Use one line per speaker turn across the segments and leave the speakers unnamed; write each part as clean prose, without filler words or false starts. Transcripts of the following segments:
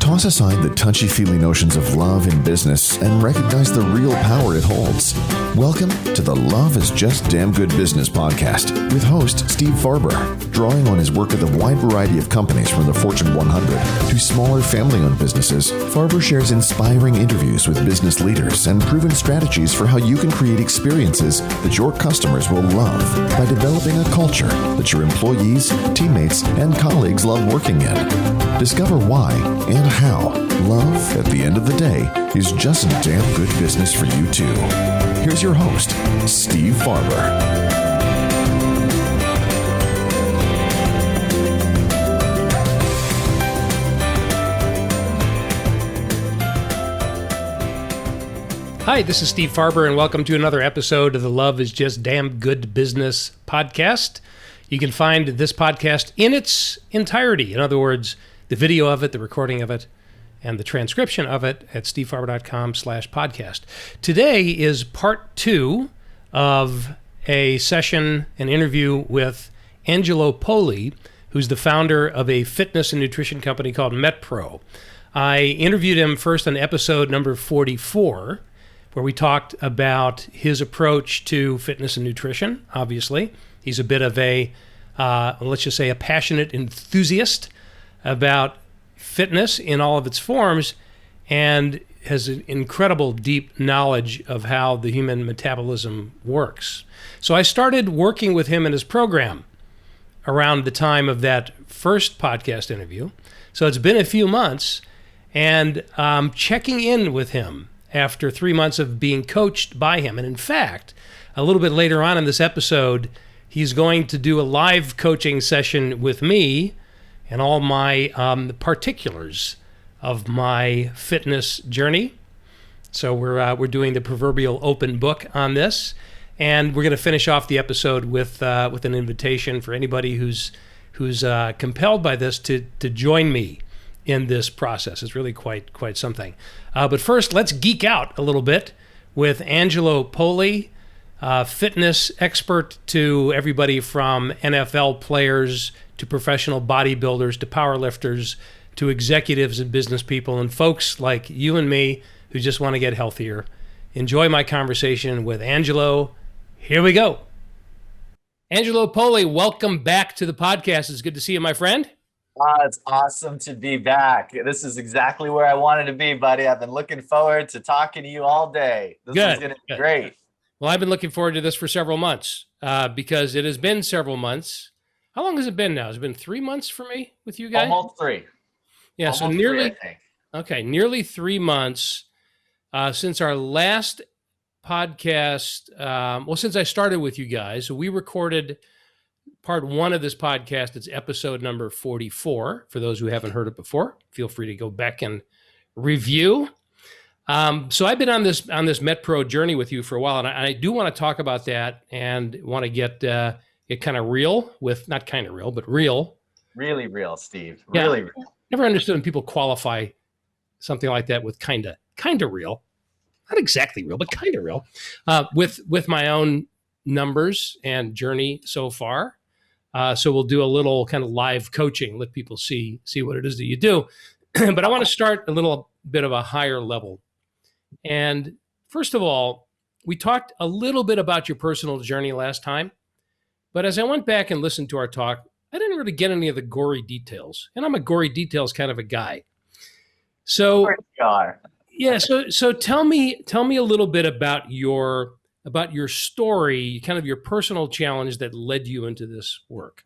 Toss aside the touchy-feely notions of love in business and recognize the real power it holds. Welcome to the Love is Just Damn Good Business podcast with host Steve Farber. Drawing on his work with a wide variety of companies from the Fortune 100 to smaller family-owned businesses, Farber shares inspiring interviews with business leaders and proven strategies for how you can create experiences that your customers will love by developing a culture that your employees, teammates, and colleagues love working in. Discover why and how love, at the end of the day, is just a damn good business for you too. Here's your host, Steve Farber.
Hi, this is Steve Farber, and welcome to another episode of the Love is Just Damn Good Business podcast. You can find this podcast in its entirety. In other words, the video of it, the recording of it, and the transcription of it at stevefarber.com/podcast. Today is part 2 of a session, an interview with Angelo Poli, who's the founder of a fitness and nutrition company called MetPro. I interviewed him first on episode number 44, where we talked about his approach to fitness and nutrition. Obviously, he's a bit of a, let's just say, a passionate enthusiast about fitness in all of its forms, and has an incredible deep knowledge of how the human metabolism works. So I started working with him in his program around the time of that first podcast interview. So it's been a few months, and checking in with him after 3 months of being coached by him. And in fact, a little bit later on in this episode, he's going to do a live coaching session with me and all my particulars of my fitness journey. So we're doing the proverbial open book on this, and we're going to finish off the episode with an invitation for anybody who's compelled by this to join me in this process. It's really quite something. But first, let's geek out a little bit with Angelo Poli, fitness expert to everybody from NFL players to professional bodybuilders to powerlifters to executives and business people and folks like you and me who just want to get healthier. Enjoy my conversation with Angelo. Here we go. Angelo Poli, welcome back to the podcast. It's good to see you, my friend.
It's awesome to be back. This is exactly where I wanted to be, buddy. I've been looking forward to talking to you all day. This is going to be great.
Well, I've been looking forward to this for several months because it has been several months. How long has it been now? Has it been 3 months for me with you guys?
Almost 3.
Yeah,
Almost
so nearly
3, I think.
Okay, nearly 3 months since our last podcast. Since I started with you guys, so we recorded part 1 of this podcast. It's episode number 44. For those who haven't heard it before, feel free to go back and review. So I've been on this MetPro journey with you for a while, and I do want to talk about that and want to get kind of real with, not kind of real, but real.
Really real, Steve. Really real.
Never understood when people qualify something like that with kind of real. Not exactly real, but kind of real. With my own numbers and journey so far. So we'll do a little kind of live coaching, let people see what it is that you do. But I want to start a little bit of a higher level. And first of all, we talked a little bit about your personal journey last time. But as I went back and listened to our talk, I didn't really get any of the gory details. And I'm a gory details kind of a guy. So, yeah, so tell me a little bit about your story, kind of your personal challenge that led you into this work.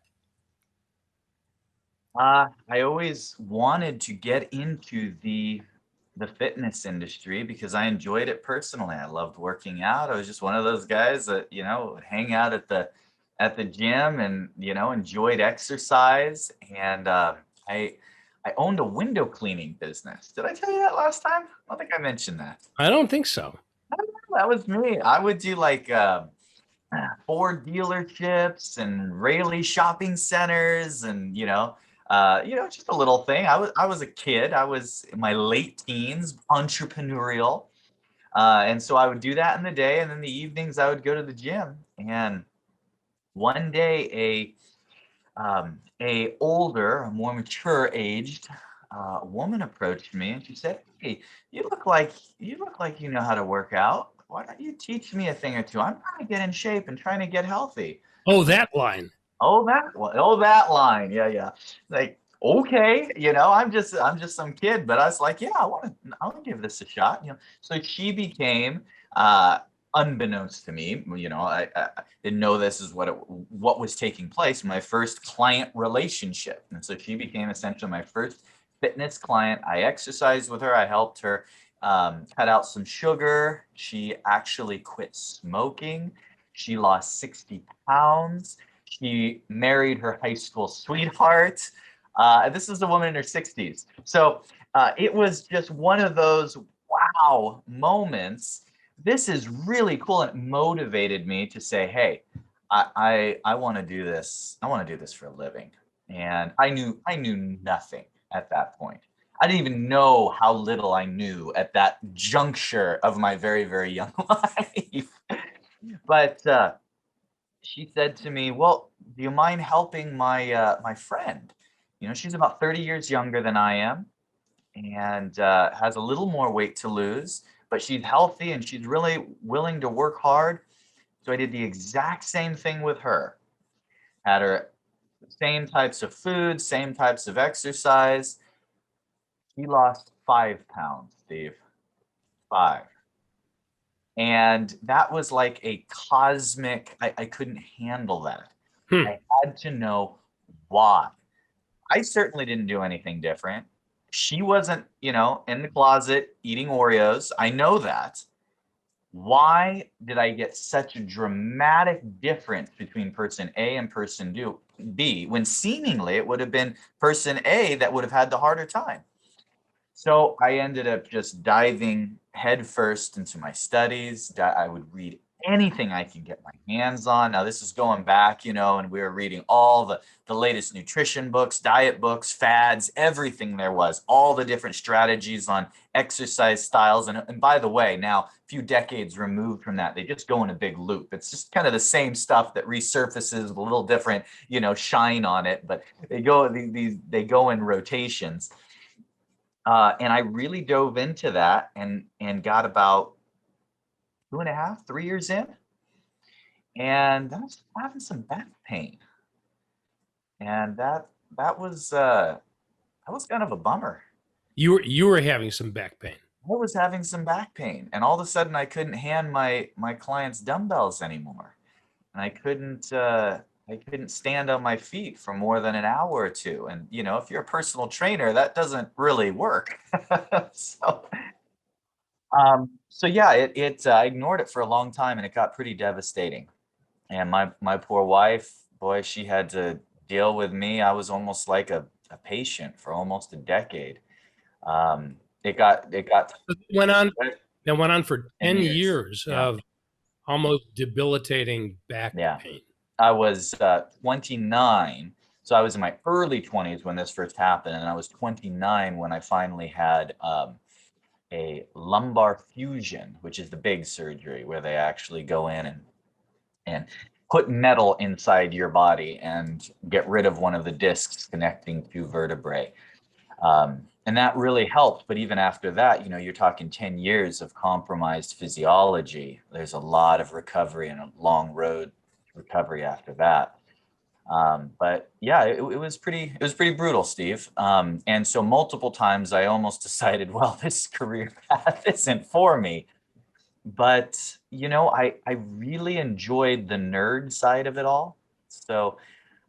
I always wanted to get into the fitness industry because I enjoyed it personally. I loved working out. I was just one of those guys that, would hang out at the gym and, enjoyed exercise. And I owned a window cleaning business. Did I tell you that last time? I don't think I mentioned that.
I don't think so.
That was me. I would do like Ford dealerships and Rayleigh shopping centers and, just a little thing. I was a kid. I was in my late teens, entrepreneurial. And so I would do that in the day. And then the evenings I would go to the gym. And one day, a older, more mature aged a woman approached me and she said, "Hey, you look like you know how to work out. Why don't you teach me a thing or two? I'm trying to get in shape and trying to get healthy."
Oh, that line.
Oh, that one. Oh, that line. Yeah, yeah. Like, okay, I'm just some kid, but I was like, yeah, I want to give this a shot. So she became, uh, unbeknownst to me, I didn't know this is what was taking place. My first client relationship, and so she became essentially my first fitness client. I exercised with her. I helped her cut out some sugar. She actually quit smoking. She lost 60 pounds. She married her high school sweetheart. This is a woman in her 60s. So it was just one of those wow moments. This is really cool. And it motivated me to say, hey, I want to do this. I want to do this for a living. And I knew nothing at that point. I didn't even know how little I knew at that juncture of my very, very young life. But she said to me, "Well, do you mind helping my friend? She's about 30 years younger than I am, and has a little more weight to lose, but she's healthy and she's really willing to work hard." So I did the exact same thing with her. Had her same types of food, same types of exercise. She lost 5 pounds, Steve. Five. And that was like a cosmic, I couldn't handle that.
Hmm.
I had to know why. I certainly didn't do anything different. She wasn't, in the closet eating Oreos. I know that. Why did I get such a dramatic difference between person A and person B when seemingly it would have been person A that would have had the harder time? So I ended up just diving headfirst into my studies. I would read anything I could get my hands on. Now, this is going back, and we were reading all the latest nutrition books, diet books, fads, everything there was, all the different strategies on exercise styles. And by the way, now a few decades removed from that, they just go in a big loop. It's just kind of the same stuff that resurfaces with a little different, shine on it, but they go in rotations. And I really dove into that and got about 2.5, 3 years in, and I was having some back pain, and that was kind of a bummer.
You were having some back pain.
I was having some back pain, and all of a sudden I couldn't hand my clients dumbbells anymore, and I couldn't stand on my feet for more than an hour or two. And if you're a personal trainer, that doesn't really work. So so yeah, I ignored it for a long time, and it got pretty devastating. And my poor wife, boy, she had to deal with me. I was almost like a patient for almost a decade. It got
It went on. That went on for
10
10
years.
years
Yeah,
of almost debilitating back
yeah.
pain.
I was 29, so I was in my early 20s when this first happened, and I was 29 when I finally had a lumbar fusion, which is the big surgery where they actually go in and put metal inside your body and get rid of one of the discs connecting two vertebrae. And that really helped. But even after that, you're talking 10 years of compromised physiology. There's a lot of recovery and a long road to recovery after that. But yeah, it was pretty brutal, Steve. And so multiple times I almost decided, well, this career path isn't for me. But I really enjoyed the nerd side of it all. So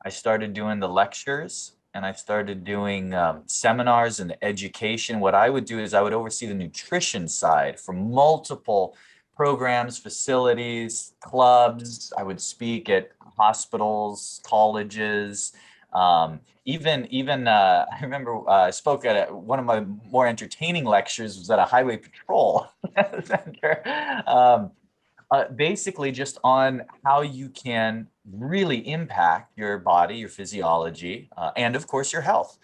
I started doing the lectures, and I started doing seminars and education. What I would do is I would oversee the nutrition side for multiple programs, facilities, clubs. I would speak at hospitals, colleges. Even I remember I spoke at one of my more entertaining lectures was at a highway patrol center. Basically just on how you can really impact your body, your physiology, and of course your health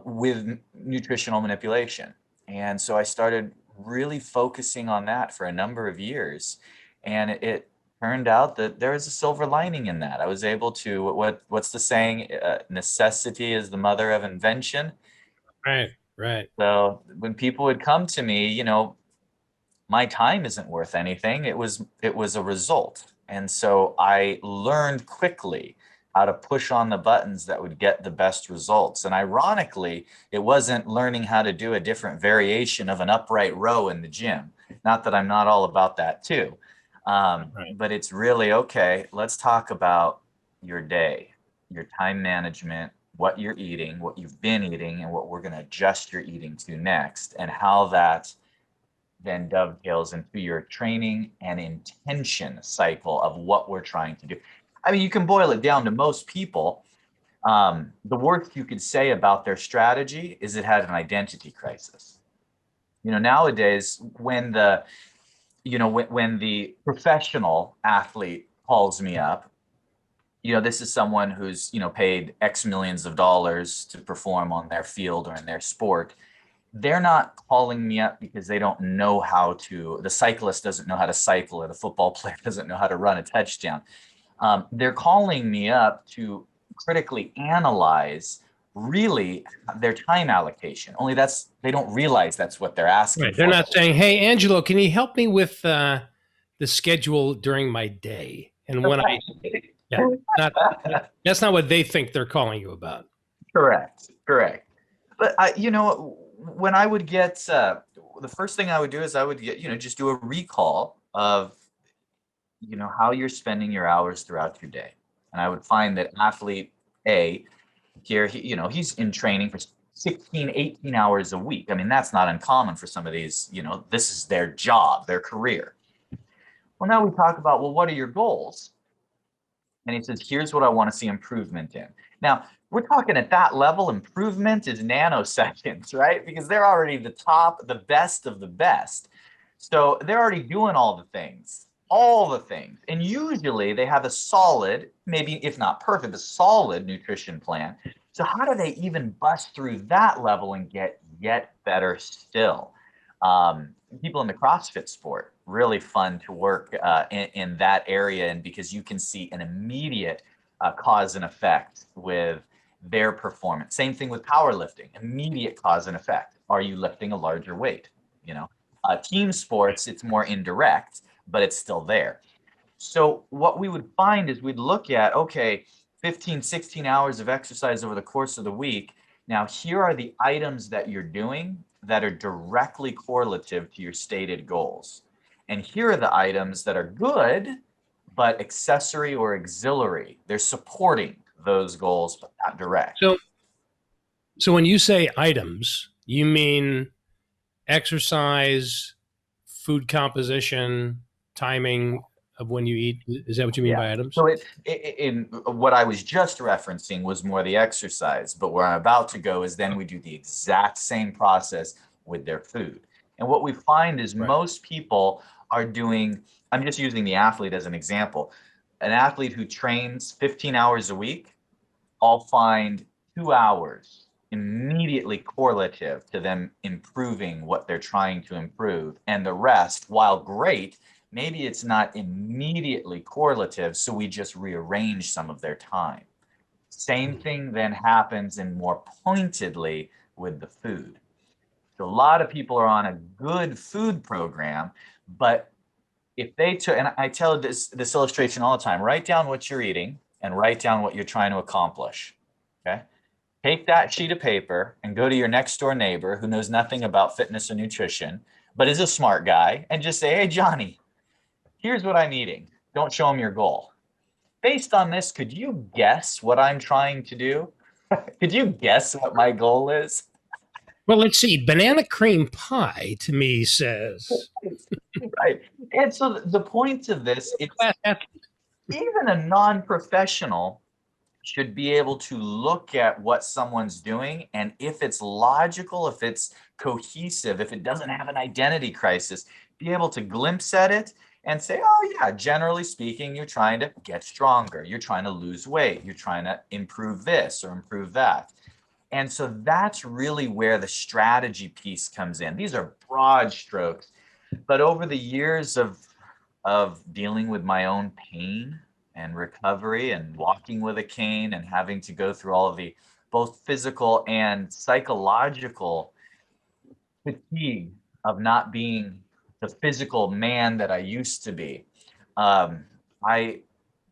with nutritional manipulation. And so I started really focusing on that for a number of years, and it turned out that there was a silver lining in that. I was able to what's the saying? Necessity is the mother of invention.
Right. Right.
So when people would come to me, my time isn't worth anything. It was a result. And so I learned quickly how to push on the buttons that would get the best results. And ironically, it wasn't learning how to do a different variation of an upright row in the gym. Not that I'm not all about that too.
Right.
But it's really, okay, let's talk about your day, your time management, what you're eating, what you've been eating, and what we're going to adjust your eating to next, and how that then dovetails into your training and intention cycle of what we're trying to do. I mean, you can boil it down to most people. The worst you could say about their strategy is it had an identity crisis. Nowadays, when the professional athlete calls me up, this is someone who's, paid X millions of dollars to perform on their field or in their sport. They're not calling me up because they don't know the cyclist doesn't know how to cycle, or the football player doesn't know how to run a touchdown. They're calling me up to critically analyze really their time allocation. Only they don't realize that's what they're asking
Right. They're
for.
not saying, "Hey, Angelo, can you help me with the schedule during my day?" And when yeah, not that's not what they think they're calling you about.
Correct. But when I would get the first thing I would do is I would get, just do a recall of, how you're spending your hours throughout your day. And I would find that athlete A here, he's in training for 16, 18 hours a week. I mean, that's not uncommon for some of these, this is their job, their career. Well, now we talk about, well, what are your goals? And he says, here's what I want to see improvement in. Now, we're talking at that level, improvement is nanoseconds, right? Because they're already the best of the best. So they're already doing all the things. And usually they have a solid, maybe if not perfect, a solid nutrition plan. So how do they even bust through that level and get yet better still? People in the CrossFit sport, really fun to work in that area, and because you can see an immediate cause and effect with their performance. Same thing with powerlifting, immediate cause and effect. Are you lifting a larger weight? Team sports, it's more indirect, but it's still there. So what we would find is we'd look at, okay, 15, 16 hours of exercise over the course of the week. Now, here are the items that you're doing that are directly correlative to your stated goals. And here are the items that are good, but accessory or auxiliary. They're supporting those goals, but not direct.
So when you say items, you mean exercise, food composition, timing of when you eat. Is that what you mean by items?
So in what I was just referencing was more the exercise, but where I'm about to go is then we do the exact same process with their food. And what we find is most people are doing, I'm just using the athlete as an example, an athlete who trains 15 hours a week, I'll find 2 hours immediately correlative to them improving what they're trying to improve. And the rest, while great, maybe it's not immediately correlative, so we just rearrange some of their time. Same thing then happens and more pointedly with the food. So a lot of people are on a good food program, but if they took, and I tell this illustration all the time, write down what you're eating and write down what you're trying to accomplish. Okay. Take that sheet of paper and go to your next door neighbor who knows nothing about fitness or nutrition, but is a smart guy, and just say, hey, Johnny, here's what I'm eating. Don't show him your goal. Based on this, could you guess what I'm trying to do? Could you guess what my goal is?
Well, let's see. Banana cream pie to me says.
Right. And so the point of this, it's even a non-professional should be able to look at what someone's doing, and if it's logical, if it's cohesive, if it doesn't have an identity crisis, be able to glimpse at it and say, oh yeah, generally speaking, you're trying to get stronger, you're trying to lose weight, you're trying to improve this or improve that. And so that's really where the strategy piece comes in. These are broad strokes, but over the years of dealing with my own pain and recovery and walking with a cane and having to go through all of the both physical and psychological fatigue of not being the physical man that I used to be. Um, I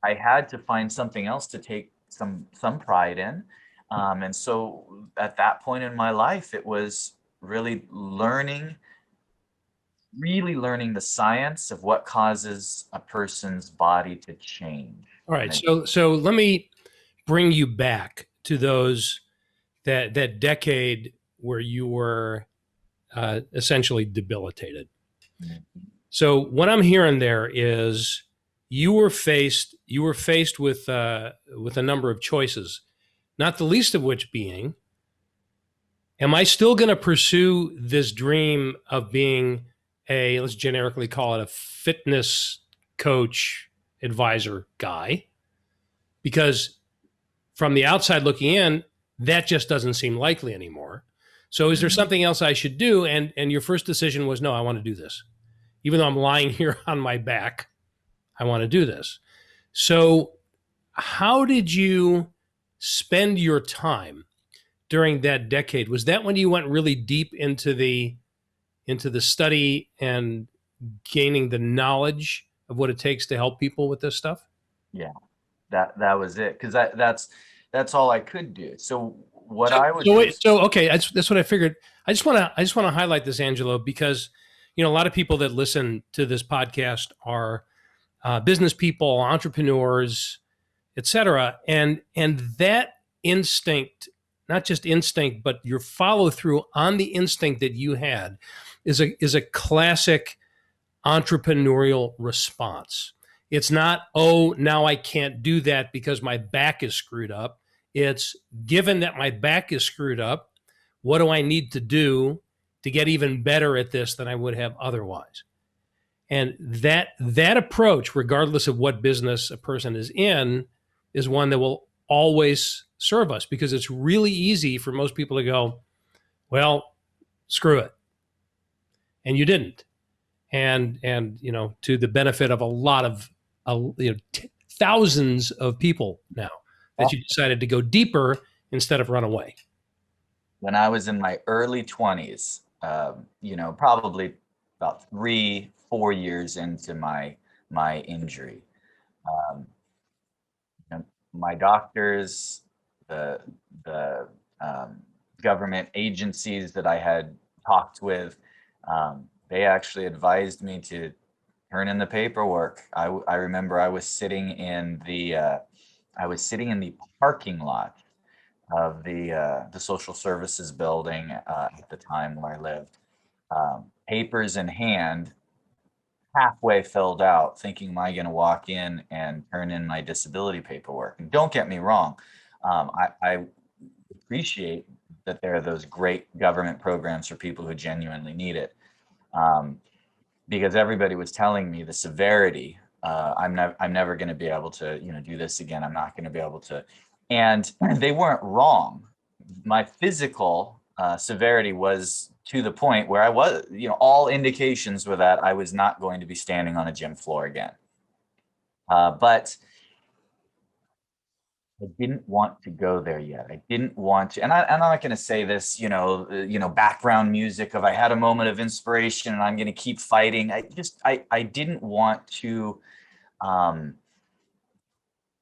I had to find something else to take some pride in. And so at that point in my life, it was really learning the science of what causes a person's body to change.
All right.
And
So let me bring you back to that decade where you were essentially debilitated. So what I'm hearing there is you were faced with a number of choices, not the least of which being, am I still going to pursue this dream of being a, let's generically call it, a fitness coach, advisor guy? Because from the outside looking in, that just doesn't seem likely anymore. So is there something else I should do? And your first decision was, no, I want to do this. Even though I'm lying here on my back, I want to do this. So how did you spend your time during that decade? Was that when you went really deep into the study and gaining the knowledge of what it takes to help people with this stuff?
yeah, that was it. Because that's all I could do. So what
So,
I would
so
do
wait,
is,
so okay, that's what I figured. I just want to highlight this, Angelo, because a lot of people that listen to this podcast are business people, entrepreneurs, etc. And that instinct, not just instinct, but your follow through on the instinct that you had, is a classic entrepreneurial response. It's not, oh, now I can't do that because my back is screwed up. It's, given that my back is screwed up, what do I need to do to get even better at this than I would have otherwise? And that approach, regardless of what business a person is in, is one that will always serve us, because it's really easy for most people to go, well, screw it. And you didn't. And to the benefit of a lot of thousands of people now, that you decided to go deeper instead of run away.
when I was in my early 20s, probably about 3-4 years into my injury, um, my doctors, the the government agencies that I had talked with, they actually advised me to turn in the paperwork. I remember I was sitting in the parking lot of the social services building at the time where I lived, papers in hand, halfway filled out, thinking, am I going to walk in and turn in my disability paperwork? And don't get me wrong, I appreciate that there are those great government programs for people who genuinely need it, um, because everybody was telling me the severity. I'm never going to be able to do this again. I'm not going to be able to, and they weren't wrong. My physical severity was to the point where I was, all indications were that I was not going to be standing on a gym floor again. But I didn't want to go there yet. I didn't want to, and I'm not going to say this, background music of I had a moment of inspiration and I'm going to keep fighting. I didn't want to um,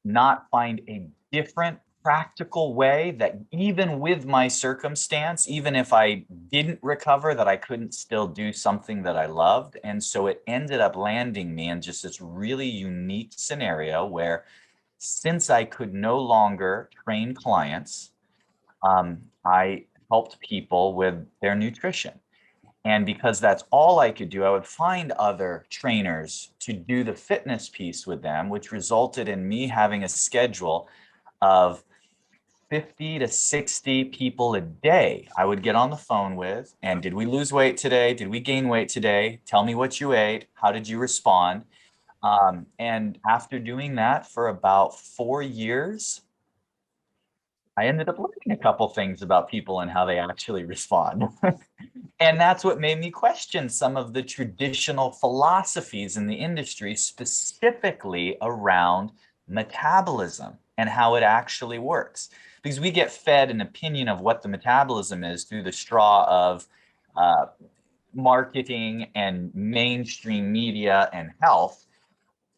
not find a different practical way that even with my circumstance, even if I didn't recover, that I couldn't still do something that I loved. And so it ended up landing me in just this really unique scenario where, since I could no longer train clients, I helped people with their nutrition. And because that's all I could do, I would find other trainers to do the fitness piece with them, which resulted in me having a schedule of 50 to 60 people a day I would get on the phone with. And did we lose weight today? Did we gain weight today? Tell me what you ate. How did you respond? And after doing that for about 4 years, I ended up learning a couple things about people and how they actually respond. And that's what made me question some of the traditional philosophies in the industry, specifically around metabolism and how it actually works. Because we get fed an opinion of what the metabolism is through the straw of marketing and mainstream media and health,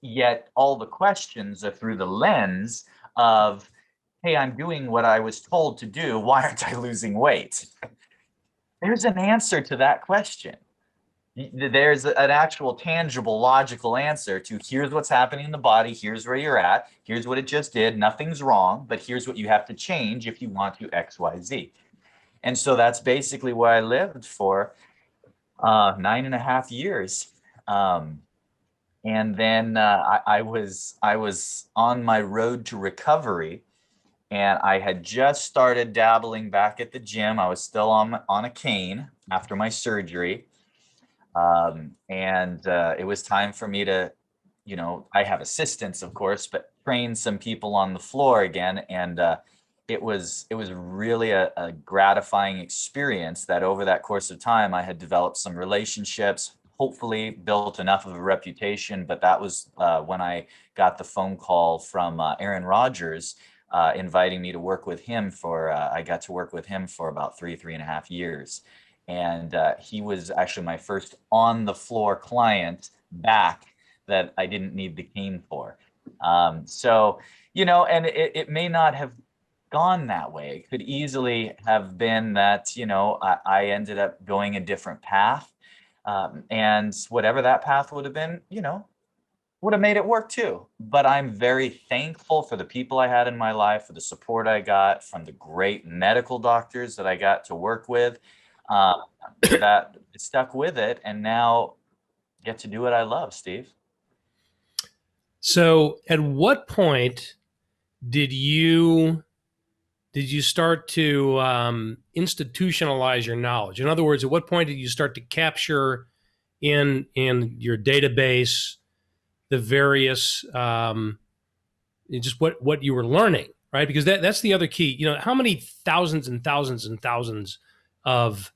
yet all the questions are through the lens of, hey, I'm doing what I was told to do. Why aren't I losing weight? There's an answer to that question. There's an actual tangible, logical answer to, here's what's happening in the body, here's where you're at, here's what it just did, nothing's wrong, but here's what you have to change if you want to X, Y, Z. And so that's basically where I lived for 9.5 years. And then I was on my road to recovery, and I had just started dabbling back at the gym. I was still on a cane after my surgery. It was time for me to, I have assistants, of course, but train some people on the floor again. And it was really a gratifying experience that over that course of time, I had developed some relationships, hopefully built enough of a reputation. But that was when I got the phone call from Aaron Rodgers, inviting me to work with him I got to work with him for about 3.5 years. And he was actually my first on the floor client back that I didn't need the cane for. And it may not have gone that way. It could easily have been that, I ended up going a different path. And whatever that path would have been, would have made it work too. But I'm very thankful for the people I had in my life, for the support I got from the great medical doctors that I got to work with, that stuck with it, and now get to do what I love, Steve.
So at what point did you start to institutionalize your knowledge? In other words, at what point did you start to capture in your database the various just what you were learning, right? Because that's the other key. How many thousands and thousands and thousands of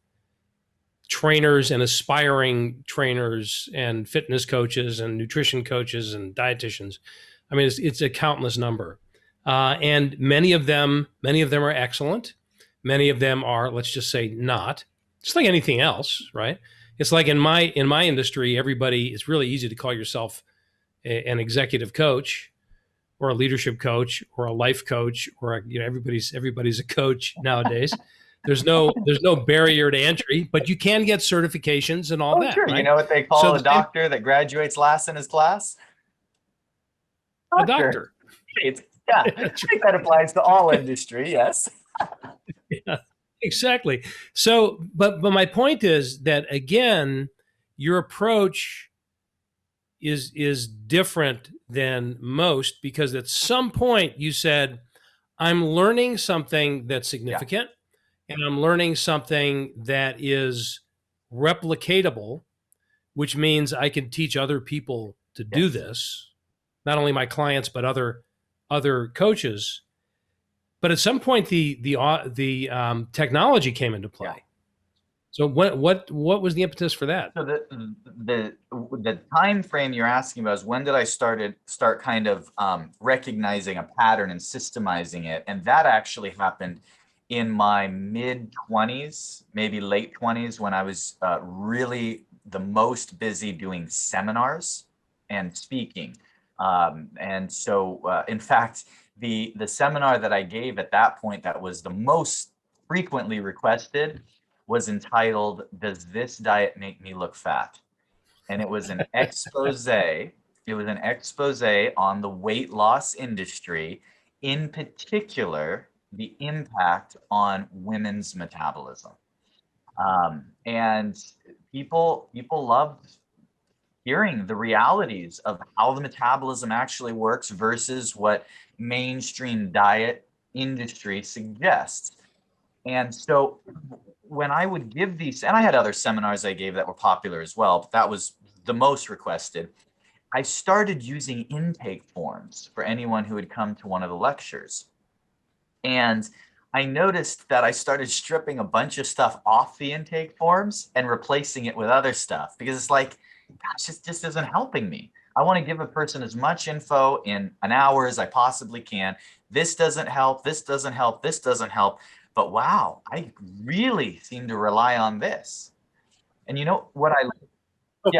trainers and aspiring trainers and fitness coaches and nutrition coaches and dietitians. I mean, it's a countless number. And many of them are excellent. Many of them are, let's just say, not. Just like anything else, right? It's like in my industry, it's really easy to call yourself an executive coach or a leadership coach or a life coach, or everybody's a coach nowadays. There's no barrier to entry, but you can get certifications and all that.
Sure.
Right?
You know what they call a doctor that graduates last in his class?
A doctor.
Yeah, I think that applies to all industry. Yes.
Yeah, exactly. So, but my point is that, again, your approach is different than most, because at some point you said, I'm learning something that's significant. Yeah. And I'm learning something that is replicatable, which means I can teach other people to do this, not only my clients, but other coaches. But at some point, the technology came into play. Yeah. So what was the impetus for that?
So the time frame you're asking about is, when did I start kind of recognizing a pattern and systemizing it, and that actually happened in my mid-20s, maybe late 20s, when I was really the most busy doing seminars and speaking. In fact, the seminar that I gave at that point that was the most frequently requested was entitled, "Does This Diet Make Me Look Fat?" And it was an expose. It was an expose on the weight loss industry, in particular, the impact on women's metabolism. And people loved hearing the realities of how the metabolism actually works versus what mainstream diet industry suggests. And so when I would give these, and I had other seminars I gave that were popular as well, but that was the most requested, I started using intake forms for anyone who had come to one of the lectures. And I noticed that I started stripping a bunch of stuff off the intake forms and replacing it with other stuff, because it's like, gosh, this just isn't helping me. I want to give a person as much info in an hour as I possibly can. This doesn't help. This doesn't help. This doesn't help. But wow, I really seem to rely on this. And you know what I,
So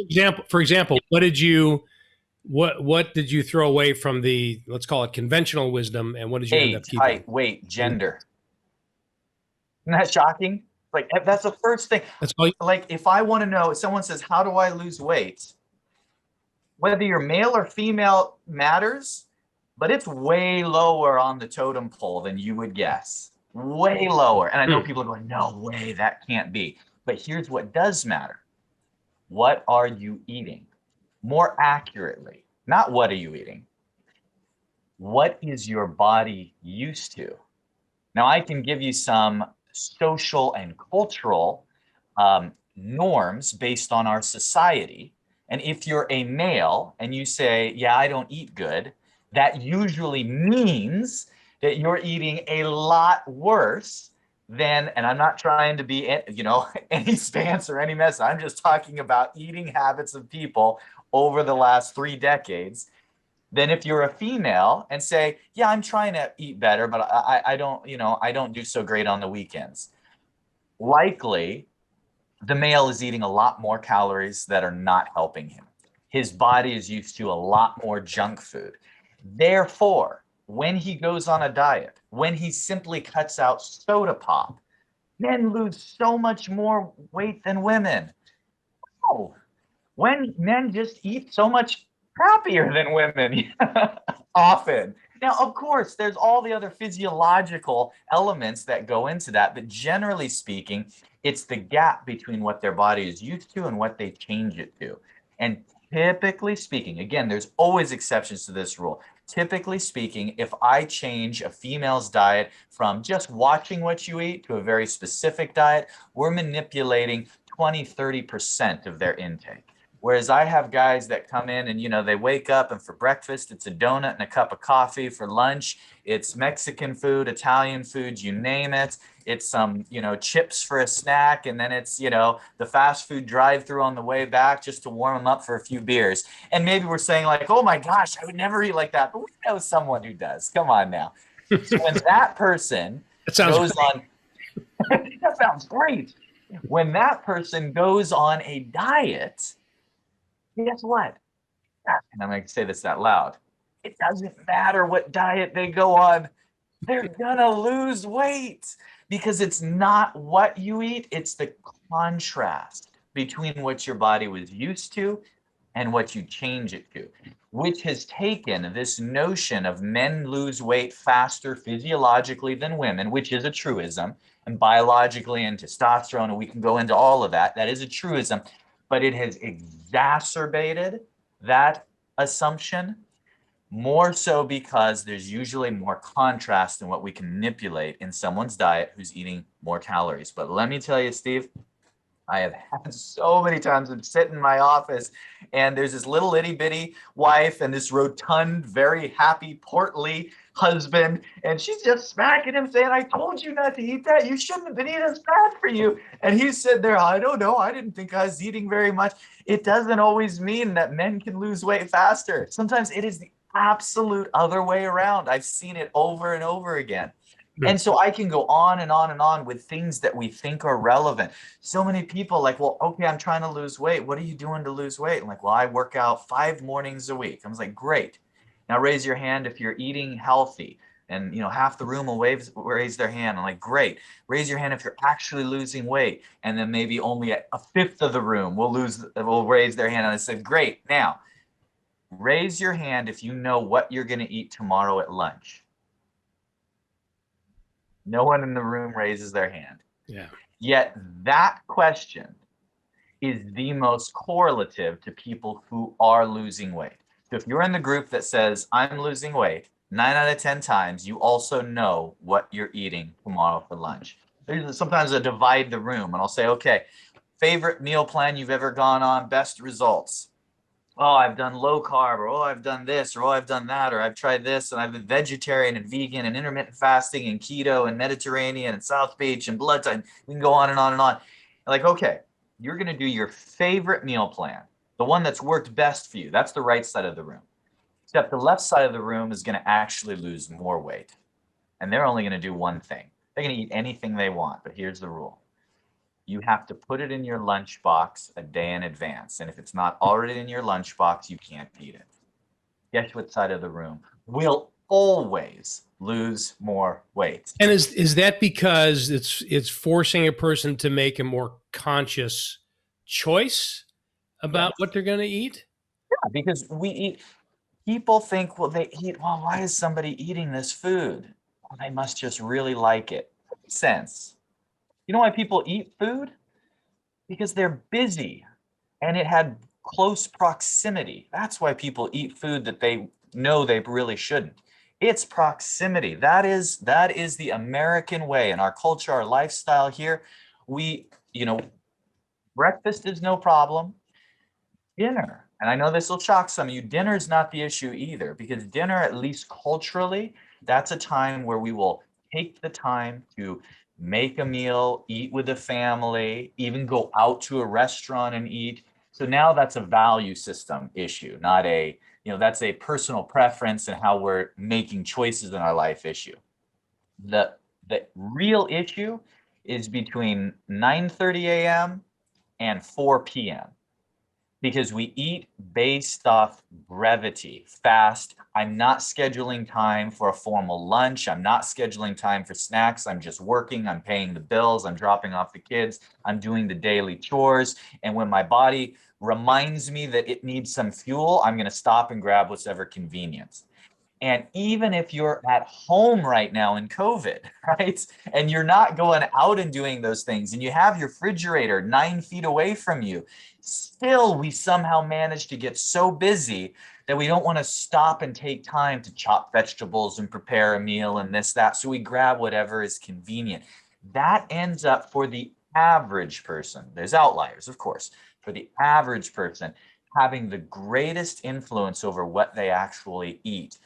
yeah,
for example, what did you throw away from the, let's call it conventional wisdom, and what did you end up
age,
keeping?
height, weight, gender. Isn't that shocking? Like that's the first thing.
That's all.
Like if I want to know, if someone says, how do I lose weight? Whether you're male or female matters, but it's way lower on the totem pole than you would guess. Way lower. And I know people are going, no way, that can't be. But here's what does matter. What are you eating? More accurately, not what are you eating? What is your body used to? Now, I can give you some social and cultural norms based on our society. And if you're a male and you say, yeah, I don't eat good, that usually means that you're eating a lot worse than, and I'm not trying to be, any stance or any mess. I'm just talking about eating habits of people over the last 3 decades. Than if you're a female and say, yeah, I'm trying to eat better, but I don't, I don't do so great on the weekends. Likely, the male is eating a lot more calories that are not helping him. His body is used to a lot more junk food. Therefore, when he goes on a diet, when he simply cuts out soda pop, men lose so much more weight than women. Oh, when men just eat so much happier than women often. Now, of course, there's all the other physiological elements that go into that, but generally speaking, it's the gap between what their body is used to and what they change it to. And typically speaking, again, there's always exceptions to this rule. Typically speaking, if I change a female's diet from just watching what you eat to a very specific diet, we're manipulating 20-30% of their intake. Whereas I have guys that come in and, they wake up and for breakfast, it's a donut and a cup of coffee. For lunch, it's Mexican food, Italian food, you name it. It's some, chips for a snack. And then it's, the fast food drive-through on the way back just to warm them up for a few beers. And maybe we're saying like, oh my gosh, I would never eat like that. But we know someone who does. Come on now. So when that person goes on, that sounds great. When that person goes on a diet, guess what? And I'm going to say this out loud. It doesn't matter what diet they go on. They're going to lose weight because it's not what you eat. It's the contrast between what your body was used to and what you change it to, which has taken this notion of men lose weight faster physiologically than women, which is a truism, and biologically and testosterone, and we can go into all of that. That is a truism. But it has exacerbated that assumption more so because there's usually more contrast in what we can manipulate in someone's diet who's eating more calories. But let me tell you, Steve, I have had so many times I'm sitting in my office and there's this little itty bitty wife and this rotund, very happy, portly husband, and she's just smacking him saying, I told you not to eat that. You shouldn't have been eating. It's bad for you. And he's sitting there, I don't know. I didn't think I was eating very much. It doesn't always mean that men can lose weight faster. Sometimes it is the absolute other way around. I've seen it over and over again. And so I can go on and on and on with things that we think are relevant. So many people like, well, okay, I'm trying to lose weight. What are you doing to lose weight? I'm like, well, I work out 5 mornings a week. I was like, great. Now raise your hand if you're eating healthy. And half the room will raise their hand. I'm like, great. Raise your hand if you're actually losing weight. And then maybe only a fifth of the room will raise their hand. And I said, great. Now, raise your hand if you know what you're going to eat tomorrow at lunch. No one in the room raises their hand.
Yeah.
Yet that question is the most correlative to people who are losing weight. So if you're in the group that says, I'm losing weight, 9 out of 10 times, you also know what you're eating tomorrow for lunch. There's sometimes I divide the room and I'll say, okay, favorite meal plan you've ever gone on, best results. Oh, I've done low carb, or oh, I've done this, or oh, I've done that, or I've tried this, and I've been vegetarian and vegan and intermittent fasting and keto and Mediterranean and South Beach and blood type. We can go on and on and on. Like, okay, you're going to do your favorite meal plan, the one that's worked best for you. That's the right side of the room. Except the left side of the room is going to actually lose more weight. And they're only going to do one thing. They're going to eat anything they want, but here's the rule. you have to put it in your lunchbox a day in advance. And if it's not already in your lunchbox, you can't eat it. Guess what side of the room will always lose more weight?
And is that because it's forcing a person to make a more conscious choice about
Yes.
what they're going to eat?
Yeah, because we eat, people think, well, they eat, well, why is somebody eating this food? Well, they must just really like it. Makes sense. You know why people eat food? Because they're busy and it had close proximity. That's why people eat food that they know they really shouldn't. It's proximity. That is the American way. In our culture, our lifestyle here, we, breakfast is no problem. Dinner, and I know this will shock some of you, dinner is not the issue either, because dinner, at least culturally, that's a time where we will take the time to make a meal, eat with the family, even go out to a restaurant and eat. So now that's a value system issue, not a, that's a personal preference and how we're making choices in our life issue. The real issue is between 9:30 a.m. and 4 p.m. because we eat based off brevity, fast. I'm not scheduling time for a formal lunch. I'm not scheduling time for snacks. I'm just working. I'm paying the bills. I'm dropping off the kids. I'm doing the daily chores. And when my body reminds me that it needs some fuel, I'm going to stop and grab whatever convenience. And even if you're at home right now in COVID, right, and you're not going out and doing those things, and you have your refrigerator 9 feet away from you, still we somehow manage to get so busy that we don't want to stop and take time to chop vegetables and prepare a meal and this, that. So we grab whatever is convenient. That ends up, for the average person, there's outliers, of course, for the average person, having the greatest influence over what they actually eat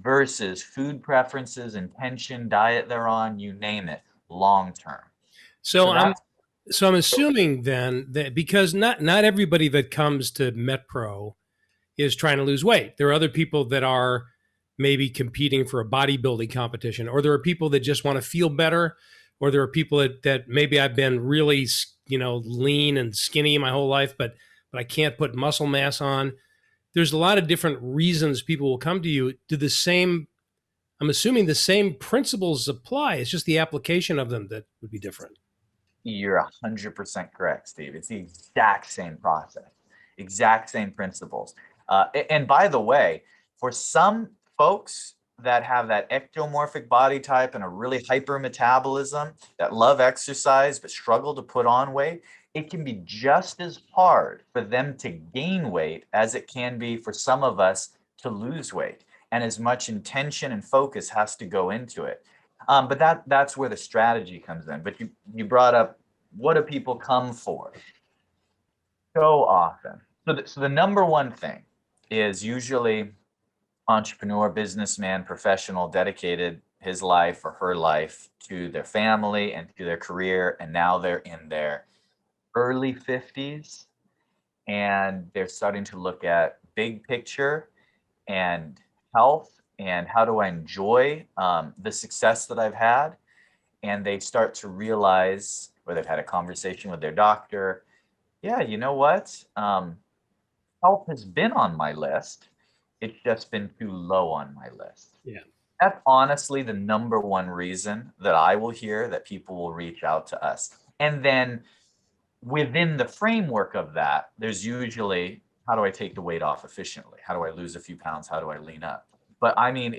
versus food preferences, intention, diet they're on, you name it, long term.
So I'm
that's
so I'm assuming then that because not everybody that comes to MetPro is trying to lose weight. There are other people that are maybe competing for a bodybuilding competition, or there are people that just want to feel better, or there are people that maybe I've been really, lean and skinny my whole life, but I can't put muscle mass on. There's a lot of different reasons people will come to you. I'm assuming the same principles apply. It's just the application of them that would be different.
You're 100% correct, Steve. It's the exact same process, exact same principles. And by the way, for some folks that have that ectomorphic body type and a really hyper metabolism, that love exercise but struggle to put on weight, it can be just as hard for them to gain weight as it can be for some of us to lose weight. And as much intention and focus has to go into it. But that's where the strategy comes in. But you brought up, what do people come for? So often. So the number one thing is usually entrepreneur, businessman, professional, dedicated his life or her life to their family and to their career. And now they're in their early 50s and they're starting to look at big picture and health and how do I enjoy the success that I've had. And they start to realize, or they've had a conversation with their doctor, yeah, you know what? Health has been on my list. It's just been too low on my list.
Yeah.
That's honestly the number one reason that I will hear that people will reach out to us. And then within the framework of that, there's usually, how do I take the weight off efficiently? How do I lose a few pounds? How do I lean up? But I mean,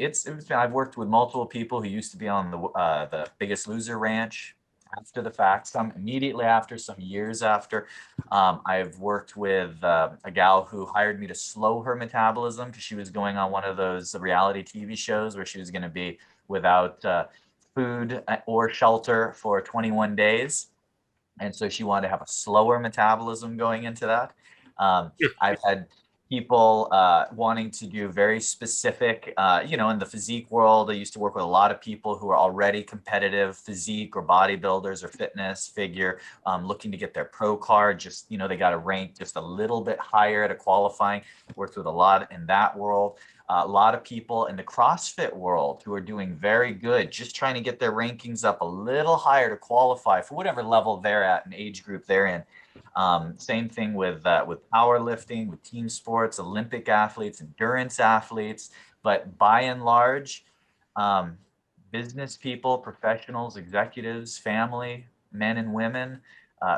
I've worked with multiple people who used to be on the Biggest Loser ranch after the fact, some immediately after, some years after. I've worked with a gal who hired me to slow her metabolism because she was going on one of those reality TV shows where she was going to be without food or shelter for 21 days. And so she wanted to have a slower metabolism going into that. I've had people wanting to do very specific, in the physique world. I used to work with a lot of people who are already competitive physique or bodybuilders or fitness figure, looking to get their pro card. Just, they got to rank just a little bit higher at a qualifying. Worked with a lot in that world. A lot of people in the CrossFit world who are doing very good, just trying to get their rankings up a little higher to qualify for whatever level they're at and age group they're in. Same thing with powerlifting, with team sports, Olympic athletes, endurance athletes. But by and large, business people, professionals, executives, family, men and women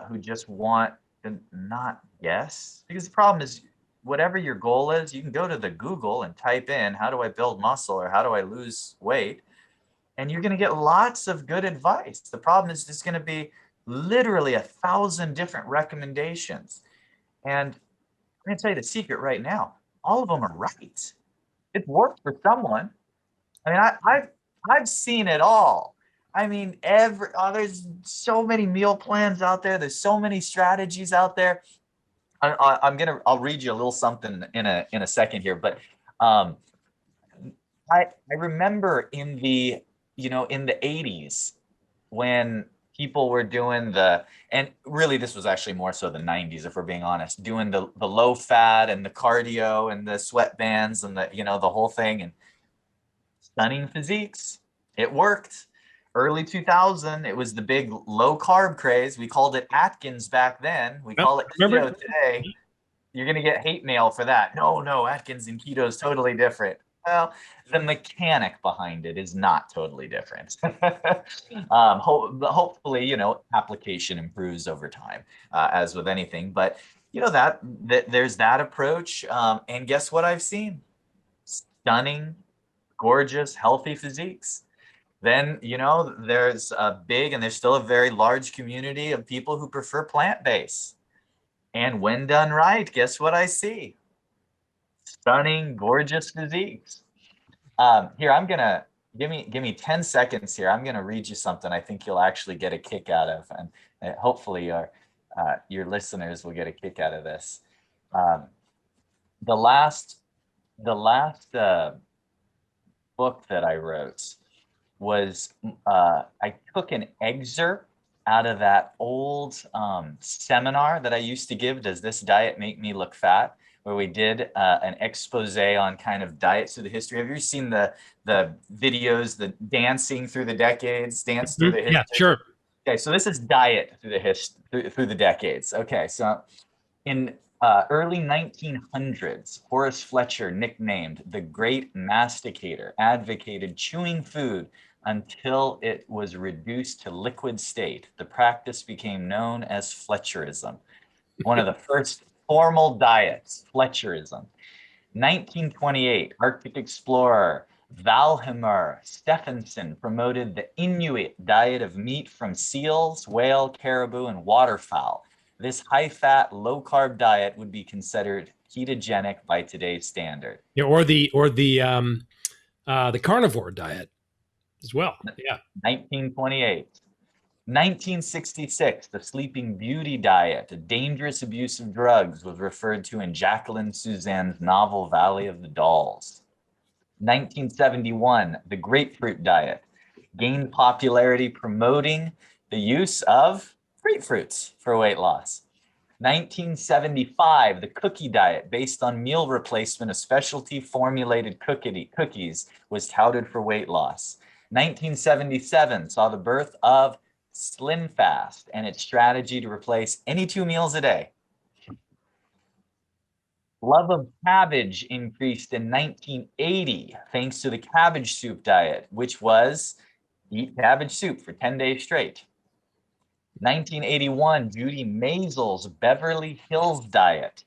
who just want to not guess. Because the problem is, whatever your goal is, you can go to the Google and type in, how do I build muscle or how do I lose weight? And you're going to get lots of good advice. The problem is there's going to be literally 1,000 different recommendations. And I'm going to tell you the secret right now. All of them are right. It worked for someone. I mean, I've seen it all. I mean, there's so many meal plans out there. There's so many strategies out there. I'll read you a little something in a second here, but I remember in the 80s when people were doing and really this was actually more so the 90s, if we're being honest, doing the low fat and the cardio and the sweatbands and the whole thing, and stunning physiques. It worked. Early 2000, it was the big low carb craze. We called it Atkins back then. We call it keto today. You're going to get hate mail for that. No, Atkins and keto is totally different. Well, the mechanic behind it is not totally different. Hopefully, application improves over time, as with anything. But that there's that approach. And guess what I've seen? Stunning, gorgeous, healthy physiques. Then, there's a big and there's still a very large community of people who prefer plant-based. And when done right, guess what I see? Stunning, gorgeous physiques. Here, I'm going to give me 10 seconds here. I'm going to read you something I think you'll actually get a kick out of. And hopefully your listeners will get a kick out of this. The last book that I wrote was I took an excerpt out of that old seminar that I used to give, Does This Diet Make Me Look Fat? Where we did an expose on kind of diets through the history. Have you seen the videos, the dancing through the decades, dance through the history?
Yeah, sure.
Okay, so this is diet through the decades. Okay, so in early 1900s, Horace Fletcher, nicknamed the Great Masticator, advocated chewing food until it was reduced to liquid state. The practice became known as Fletcherism. One of the first formal diets, Fletcherism. 1928, Arctic explorer Valdemar Stephenson promoted the Inuit diet of meat from seals, whale, caribou, and waterfowl. This high-fat, low-carb diet would be considered ketogenic by today's standard.
Yeah, or the carnivore diet as well. Yeah.
1928. 1966, the Sleeping Beauty diet, a dangerous abuse of drugs, was referred to in Jacqueline Suzanne's novel Valley of the Dolls. 1971, the Grapefruit Diet gained popularity promoting the use of grapefruits for weight loss. 1975, the Cookie Diet, based on meal replacement of specialty formulated cookies, was touted for weight loss. 1977 saw the birth of Slim Fast and its strategy to replace any 2 meals a day. Love of cabbage increased in 1980 thanks to the cabbage soup diet, which was eat cabbage soup for 10 days straight. 1981, Judy Mazel's Beverly Hills diet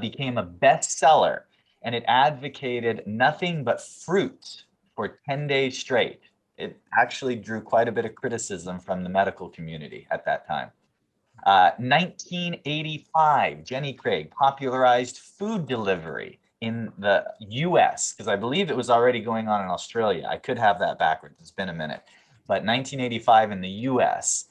became a bestseller, and it advocated nothing but fruit for 10 days straight. It actually drew quite a bit of criticism from the medical community at that time. 1985, Jenny Craig popularized food delivery in the US, because I believe it was already going on in Australia. I could have that backwards. It's been a minute. But 1985 in the US,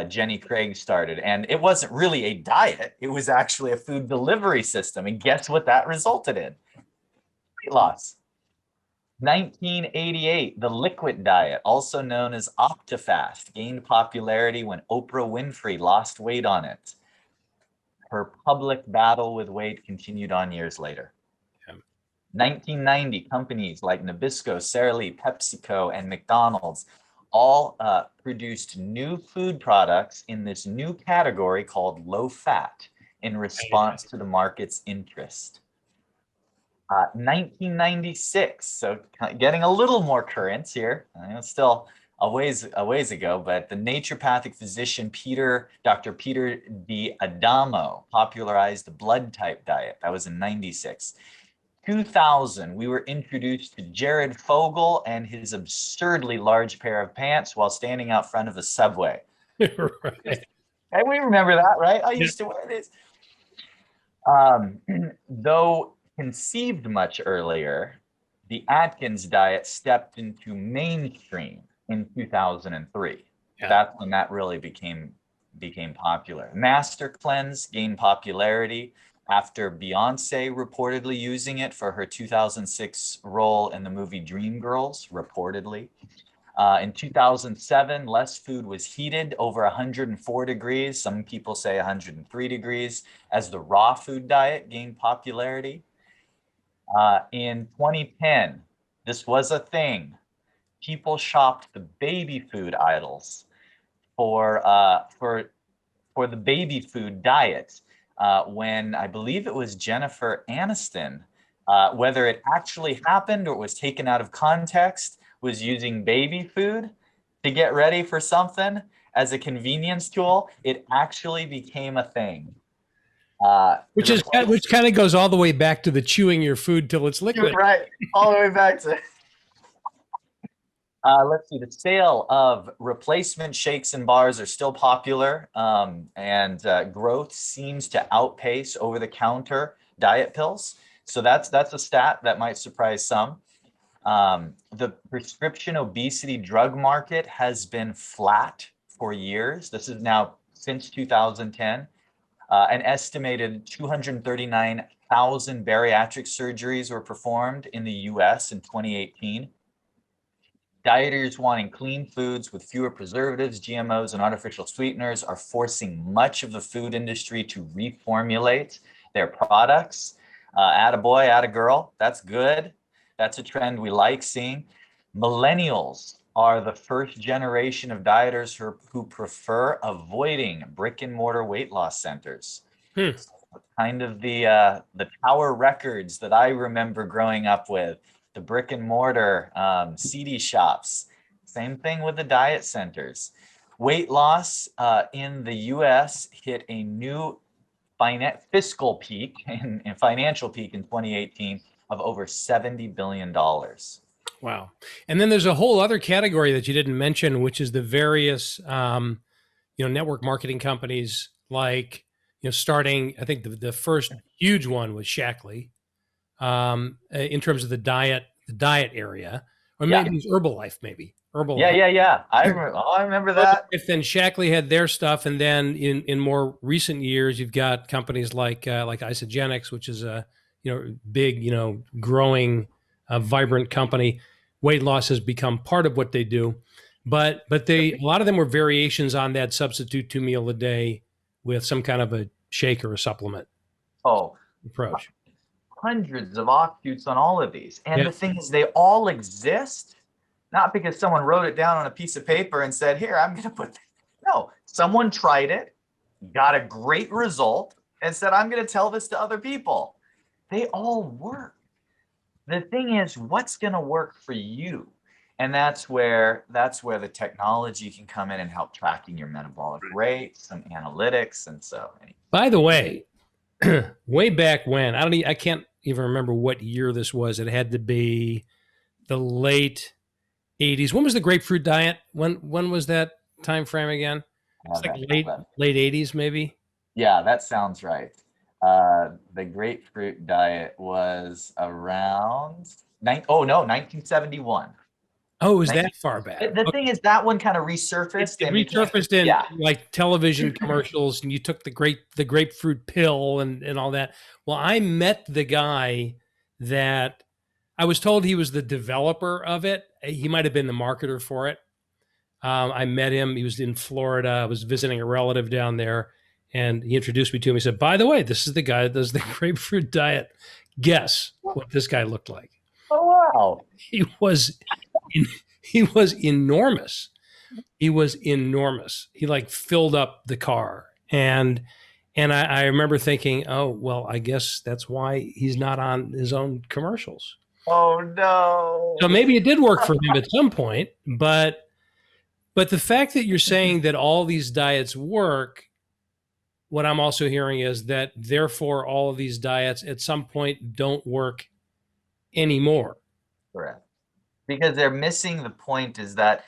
Jenny Craig started. And it wasn't really a diet. It was actually a food delivery system. And guess what that resulted in? Weight loss. 1988, the liquid diet, also known as Optifast, gained popularity when Oprah Winfrey lost weight on it. Her public battle with weight continued on years later. Yeah. 1990, companies like Nabisco, Sara Lee, PepsiCo, and McDonald's all produced new food products in this new category called low fat in response to the market's interest. 1996, so getting a little more current here. It's still a ways ago, but the naturopathic physician Dr. Peter D'Adamo popularized the blood type diet. That was in 96. 2000, we were introduced to Jared Fogle and his absurdly large pair of pants while standing out front of a Subway.
Right.
And we remember that, right? I used to wear these. Though conceived much earlier, the Atkins diet stepped into mainstream in 2003.
Yeah.
That's when that really became popular. Master Cleanse gained popularity after Beyonce reportedly using it for her 2006 role in the movie Dreamgirls, reportedly. In 2007, less food was heated over 104 degrees. Some people say 103 degrees as the raw food diet gained popularity. In 2010, this was a thing. People shopped the baby food idols for the baby food diet when I believe it was Jennifer Aniston, whether it actually happened or was taken out of context, was using baby food to get ready for something as a convenience tool. It actually became a thing.
Which kind of goes all the way back to the chewing your food till it's liquid.
Right, all the way back to. Let's see, the sale of replacement shakes and bars are still popular, and growth seems to outpace over-the-counter diet pills. So that's a stat that might surprise some. The prescription obesity drug market has been flat for years. This is now since 2010. An estimated 239,000 bariatric surgeries were performed in the US in 2018. Dieters wanting clean foods with fewer preservatives, GMOs, and artificial sweeteners are forcing much of the food industry to reformulate their products. Attaboy, attagirl, that's good. That's a trend we like seeing. Millennials are the first generation of dieters who prefer avoiding brick and mortar weight loss centers. Kind of the Tower Records that I remember growing up with, the brick and mortar CD shops. Same thing with the diet centers. Weight loss in the US hit a new fiscal peak and financial peak in 2018 of over $70 billion.
Wow. And then there's a whole other category that you didn't mention, which is the various, network marketing companies like, starting, I think the first huge one was Shackley, in terms of the diet area, or maybe it was Herbalife, Herbalife.
Yeah. I remember that.
If then Shackley had their stuff. And then in more recent years, you've got companies like Isogenics, which is a, big, growing, vibrant company. Weight loss has become part of what they do, but a lot of them were variations on that substitute 2 meal a day with some kind of a shake or a supplement approach.
Hundreds of offshoots on all of these. And the thing is, they all exist, not because someone wrote it down on a piece of paper and said, here, I'm going to put this. No, someone tried it, got a great result, and said, I'm going to tell this to other people. They all work. The thing is, what's going to work for you? And that's where the technology can come in and help tracking your metabolic rate, some analytics, and so.
By the way, way back when, I can't even remember what year this was. It had to be the late 80s. When was the Grapefruit Diet? When was that time frame again? It's like late 80s, maybe.
Yeah, that sounds right. The Grapefruit Diet was around 1971.
Oh, it was that far back?
The thing is, that one kind of resurfaced.
It resurfaced in like television commercials, and you took the grapefruit pill and all that. Well, I met the guy that I was told he was the developer of it. He might have been the marketer for it. I met him. He was in Florida. I was visiting a relative down there, And he introduced me to him. He said, by the way, this is the guy that does the Grapefruit Diet. Guess what this guy looked like?
Oh, wow.
He was enormous. He was enormous. He like filled up the car. And I remember thinking, oh, well, I guess that's why he's not on his own commercials.
Oh, no.
So maybe it did work for him at some point, but the fact that you're saying that all these diets work, what I'm also hearing is that therefore all of these diets at some point don't work anymore.
Correct. Because they're missing the point is that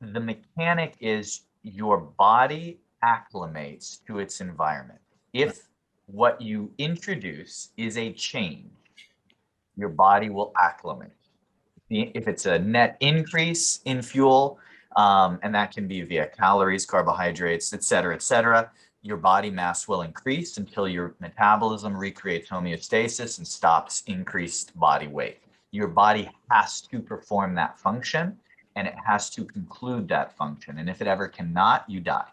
the mechanic is your body acclimates to its environment. If what you introduce is a change, your body will acclimate. If it's a net increase in fuel, and that can be via calories, carbohydrates, et cetera, your body mass will increase until your metabolism recreates homeostasis and stops increased body weight. Your body has to perform that function, and it has to conclude that function. And if it ever cannot, you die.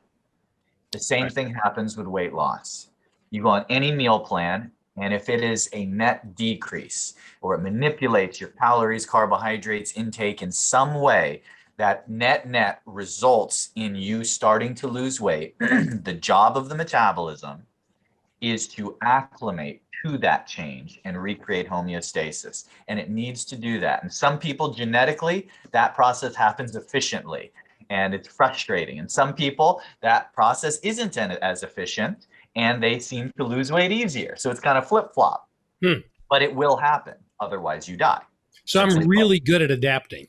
The same thing happens with weight loss. You go on any meal plan, and if it is a net decrease, or it manipulates your calories, carbohydrates intake in some way, that net results in you starting to lose weight, the job of the metabolism is to acclimate to that change and recreate homeostasis. And it needs to do that. And some people genetically, that process happens efficiently and it's frustrating. And some people, that process isn't as efficient and they seem to lose weight easier. So it's kind of flip-flop, but it will happen. Otherwise you die.
So I'm really good at adapting.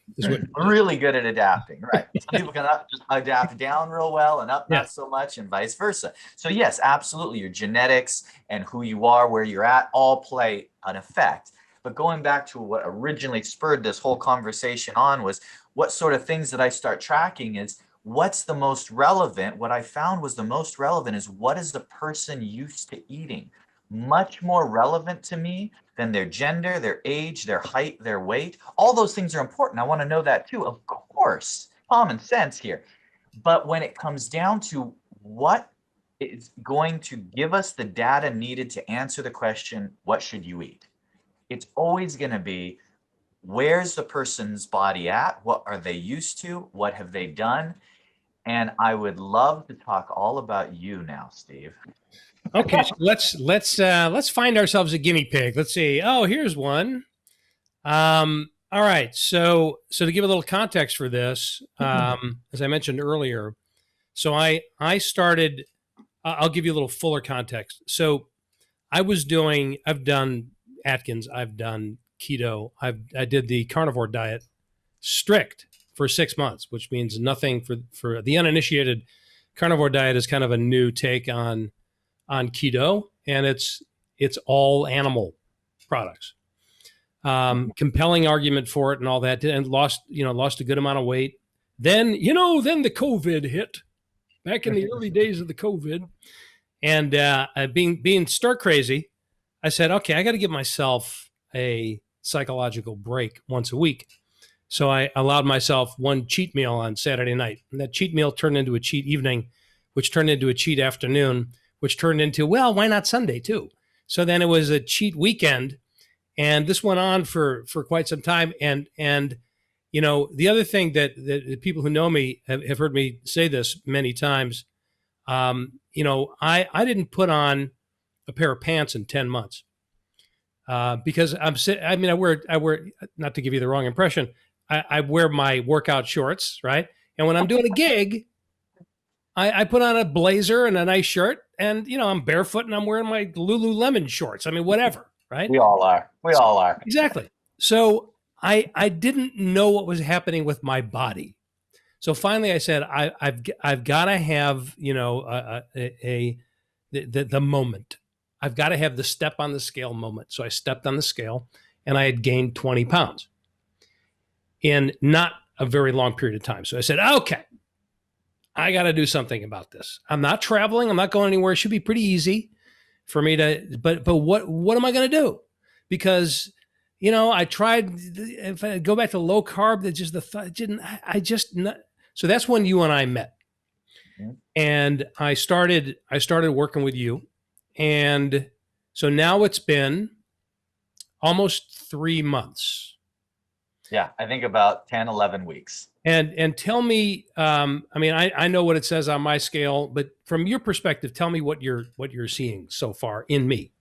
Really good at adapting, right? Some people can just adapt down real well and up not so much, and vice versa. So yes, absolutely, your genetics and who you are, where you're at, all play an effect. But going back to what originally spurred this whole conversation on was what sort of things that I start tracking is what's the most relevant. What I found was the most relevant is what is the person used to eating. Much more relevant to me than their gender, their age, their height, their weight. All those things are important. I want to know that too. Of course, common sense here. But when it comes down to what is going to give us the data needed to answer the question, what should you eat? It's always going to be, where's the person's body at? What are they used to? What have they done? And I would love to talk all about you now, Steve.
Okay, so let's find ourselves a guinea pig. Let's see. Oh, here's one. All right. So to give a little context for this, as I mentioned earlier, so I started. I'll give you a little fuller context. So I've done Atkins, I've done keto, I did the carnivore diet strict for 6 months, which means nothing for the uninitiated. Carnivore diet is kind of a new take on keto, and it's all animal products. Compelling argument for it and all that, and lost a good amount of weight. Then the COVID hit back in the early days of the COVID, and being stark crazy, I said, okay, I got to give myself a psychological break once a week. So I allowed myself one cheat meal on Saturday night, and that cheat meal turned into a cheat evening, which turned into a cheat afternoon, which turned into, well, why not Sunday too? So then it was a cheat weekend, and this went on for quite some time. And the other thing that the people who know me have heard me say this many times, I didn't put on a pair of pants in 10 months because I wear, not to give you the wrong impression, I wear my workout shorts, right? And when I'm doing a gig, I put on a blazer and a nice shirt, and I'm barefoot and I'm wearing my Lululemon shorts. I mean, whatever, right?
We all are.
Exactly. So I didn't know what was happening with my body. So finally, I said, I've got to have the moment. I've got to have the step on the scale moment. So I stepped on the scale, and I had gained 20 pounds in not a very long period of time. So I said, okay, I got to do something about this. I'm not traveling. I'm not going anywhere. It should be pretty easy for me to, but what am I going to do? Because, I tried, if I go back to low carb, that just the thought didn't, so that's when you and I met. and I started working with you. And so now it's been almost 3 months.
Yeah, I think about 10, 11 weeks.
And tell me, I mean, I know what it says on my scale, but from your perspective, tell me what you're seeing so far in me.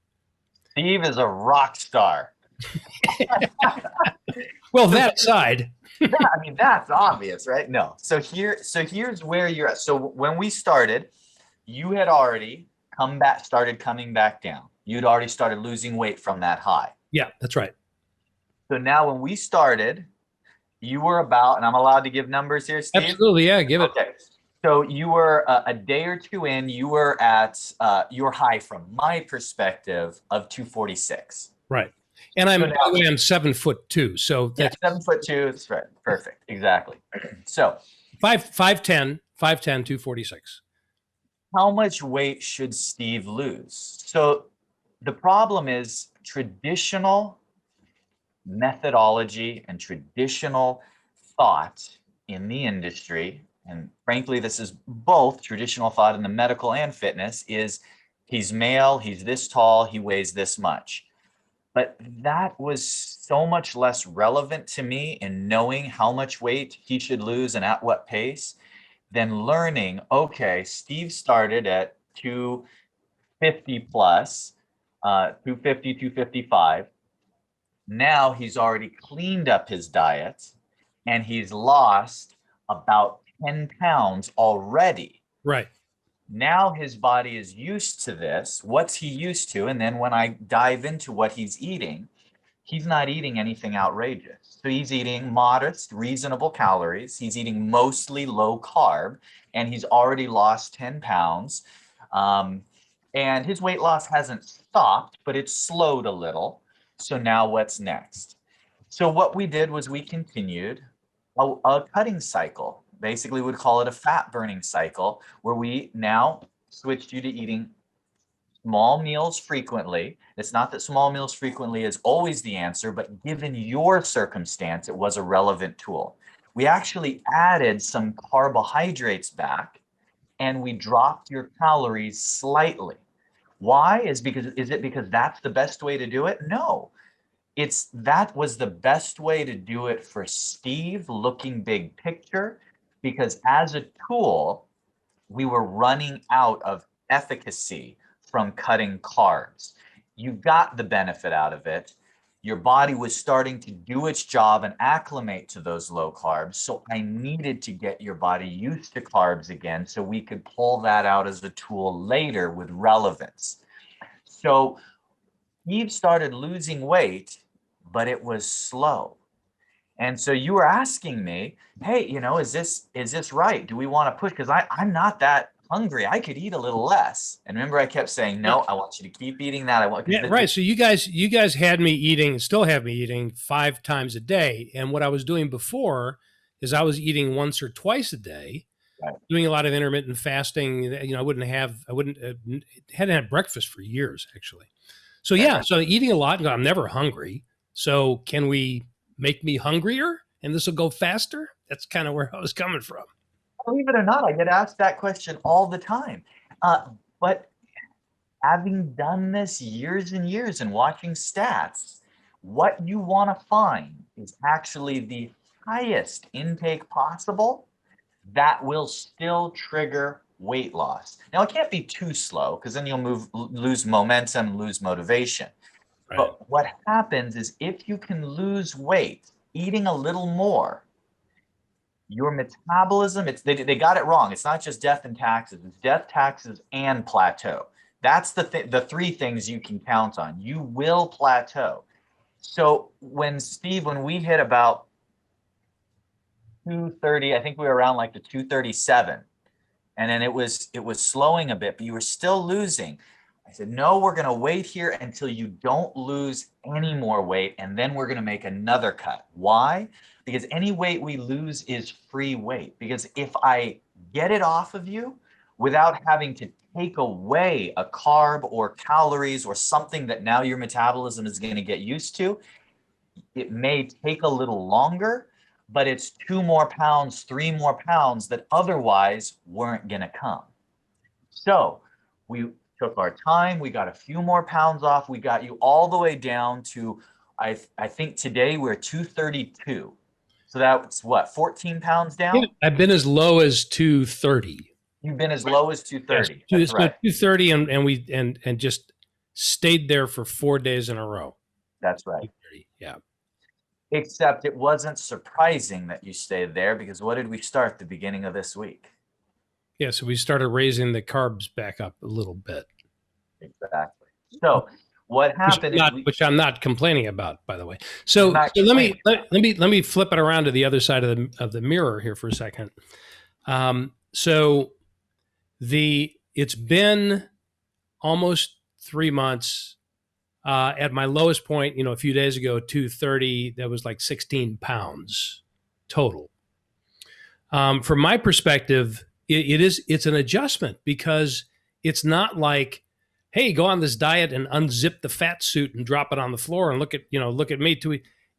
Steve is a rock star.
Well, that aside,
I mean, that's obvious, right? No. So here's where you're at. So when we started, you had already started coming back down. You'd already started losing weight from that high.
yeah, that's right.
So now when we started, you were about, and I'm allowed to give numbers here, Steve?
Absolutely, yeah, give it.
Okay. So you were a day or two in, you were at your high from my perspective of 246.
Right. And by the way, I'm 7'2", so
Yeah,
that's
7'2". That's right. Perfect. Exactly. So
5'10", 246.
how much weight should Steve lose? So the problem is traditional methodology and traditional thought in the industry, and frankly, this is both traditional thought in the medical and fitness, is he's male, he's this tall, he weighs this much. But that was so much less relevant to me in knowing how much weight he should lose and at what pace than learning, okay, Steve started at 250 plus, 250, 255. Now he's already cleaned up his diet and he's lost about 10 pounds already.
Right.
Now his body is used to this. What's he used to? And then when I dive into what he's eating, he's not eating anything outrageous. So he's eating modest, reasonable calories. He's eating mostly low carb, and he's already lost 10 pounds. And his weight loss hasn't stopped, but it's slowed a little. So now what's next? So what we did was we continued a cutting cycle. Basically, we'd call it a fat burning cycle, where we now switched you to eating small meals frequently. It's not that small meals frequently is always the answer, but given your circumstance, it was a relevant tool. We actually added some carbohydrates back, and we dropped your calories slightly. Why? Is it because that's the best way to do it? No. That was the best way to do it for Steve, looking big picture, because as a tool, we were running out of efficacy from cutting carbs. You got the benefit out of it. Your body was starting to do its job and acclimate to those low carbs. So I needed to get your body used to carbs again so we could pull that out as a tool later with relevance. So Steve started losing weight, but it was slow. And so you were asking me, hey, is this right? Do we want to push? Because I'm not that hungry. I could eat a little less. And remember, I kept saying, no, I want you to keep eating that.
Yeah, right. So you guys had me eating, still have me eating 5 times a day. And what I was doing before is I was eating once or twice a day,
right,
doing a lot of intermittent fasting. I hadn't had breakfast for years, actually. So yeah, so eating a lot, I'm never hungry. So can we make me hungrier and this will go faster? That's kind of where I was coming from.
Believe it or not, I get asked that question all the time. But having done this years and years and watching stats, what you want to find is actually the highest intake possible that will still trigger weight loss. Now, it can't be too slow because then you'll lose momentum, lose motivation. Right. But what happens is if you can lose weight eating a little more, your metabolism, they got it wrong. It's not just death and taxes. It's death, taxes, and plateau. That's the 3 things you can count on. You will plateau. So when we hit about 230, I think we were around like the 237, and then it was slowing a bit, but you were still losing. I said, no, we're going to wait here until you don't lose any more weight, and then we're going to make another cut. Why? Because any weight we lose is free weight. Because if I get it off of you without having to take away a carb or calories or something that now your metabolism is going to get used to, it may take a little longer, but it's 2 more pounds, 3 more pounds that otherwise weren't going to come. So we took our time. We got a few more pounds off. We got you all the way down to, I think today we're 232. So that's what, 14 pounds down?
Yeah, I've been as low as 230.
You've been as low as 230.
Yes,
That's
so
right.
230, and just stayed there for 4 days in a row.
That's right.
230, yeah.
Except it wasn't surprising that you stayed there, because what did we start the beginning of this week?
Yeah, so we started raising the carbs back up a little bit.
Exactly. So what happened
which I'm not complaining about, by the way. So let me flip it around to the other side of the mirror here for a second. So it's been almost 3 months. At my lowest point, a few days ago, 230, that was like 16 pounds total. From my perspective, it's an adjustment, because it's not like, hey, go on this diet and unzip the fat suit and drop it on the floor and look at me.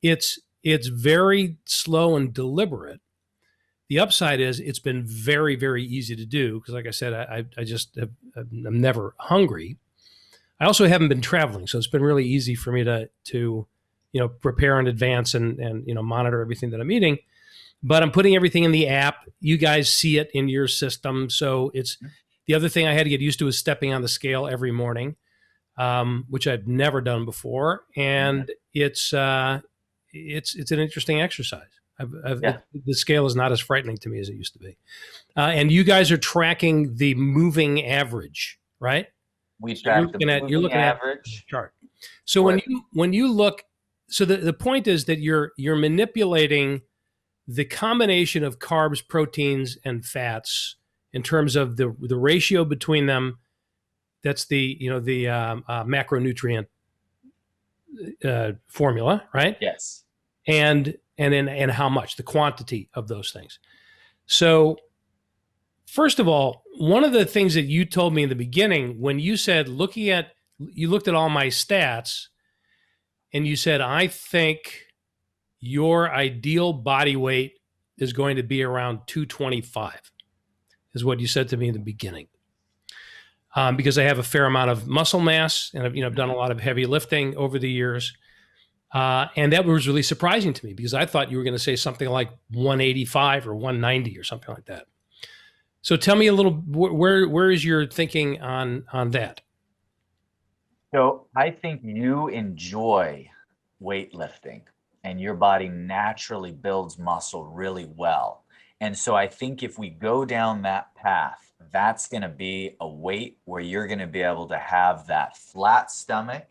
It's very slow and deliberate. The upside is it's been very, very easy to do, because like I said, I'm never hungry. I also haven't been traveling, so it's been really easy for me to prepare in advance and monitor everything that I'm eating. But I'm putting everything in the app. You guys see it in your system. So it's the other thing I had to get used to is stepping on the scale every morning, which I've never done before, and it's an interesting exercise. The scale is not as frightening to me as it used to be. And you guys are tracking the moving average, right?
We track
you're looking
average
at the chart. So when you look, so the point is that you're manipulating the combination of carbs, proteins, and fats in terms of the ratio between them. That's the macronutrient formula, right?
Yes.
And how much, the quantity of those things. So first of all, one of the things that you told me in the beginning, when you said you looked at all my stats and you said, I think your ideal body weight is going to be around 225, is what you said to me in the beginning. Because I have a fair amount of muscle mass, and I've done a lot of heavy lifting over the years. And that was really surprising to me, because I thought you were going to say something like 185 or 190 or something like that. So tell me a little, where is your thinking on that?
So I think you enjoy weightlifting, and your body naturally builds muscle really well. And so I think if we go down that path, that's going to be a weight where you're going to be able to have that flat stomach,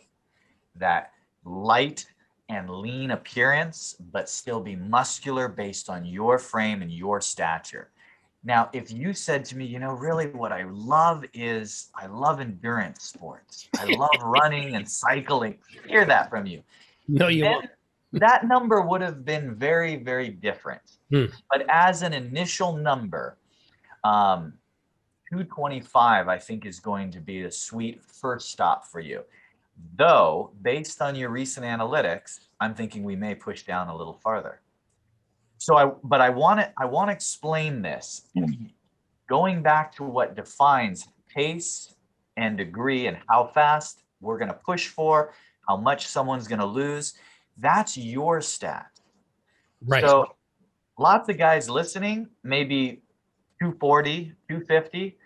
that light and lean appearance, but still be muscular based on your frame and your stature. Now, if you said to me, really what I love endurance sports. I love running and cycling. Hear that from you.
No, you won't.
That number would have been very, very different. But as an initial number, 225, I think, is going to be a sweet first stop for you. Though, based on your recent analytics, I'm thinking we may push down a little farther. So I want to explain this. Going back to what defines pace and degree and how fast we're going to push for, how much someone's going to lose, that's your stat.
Right.
So lots of guys listening, maybe 240, 250,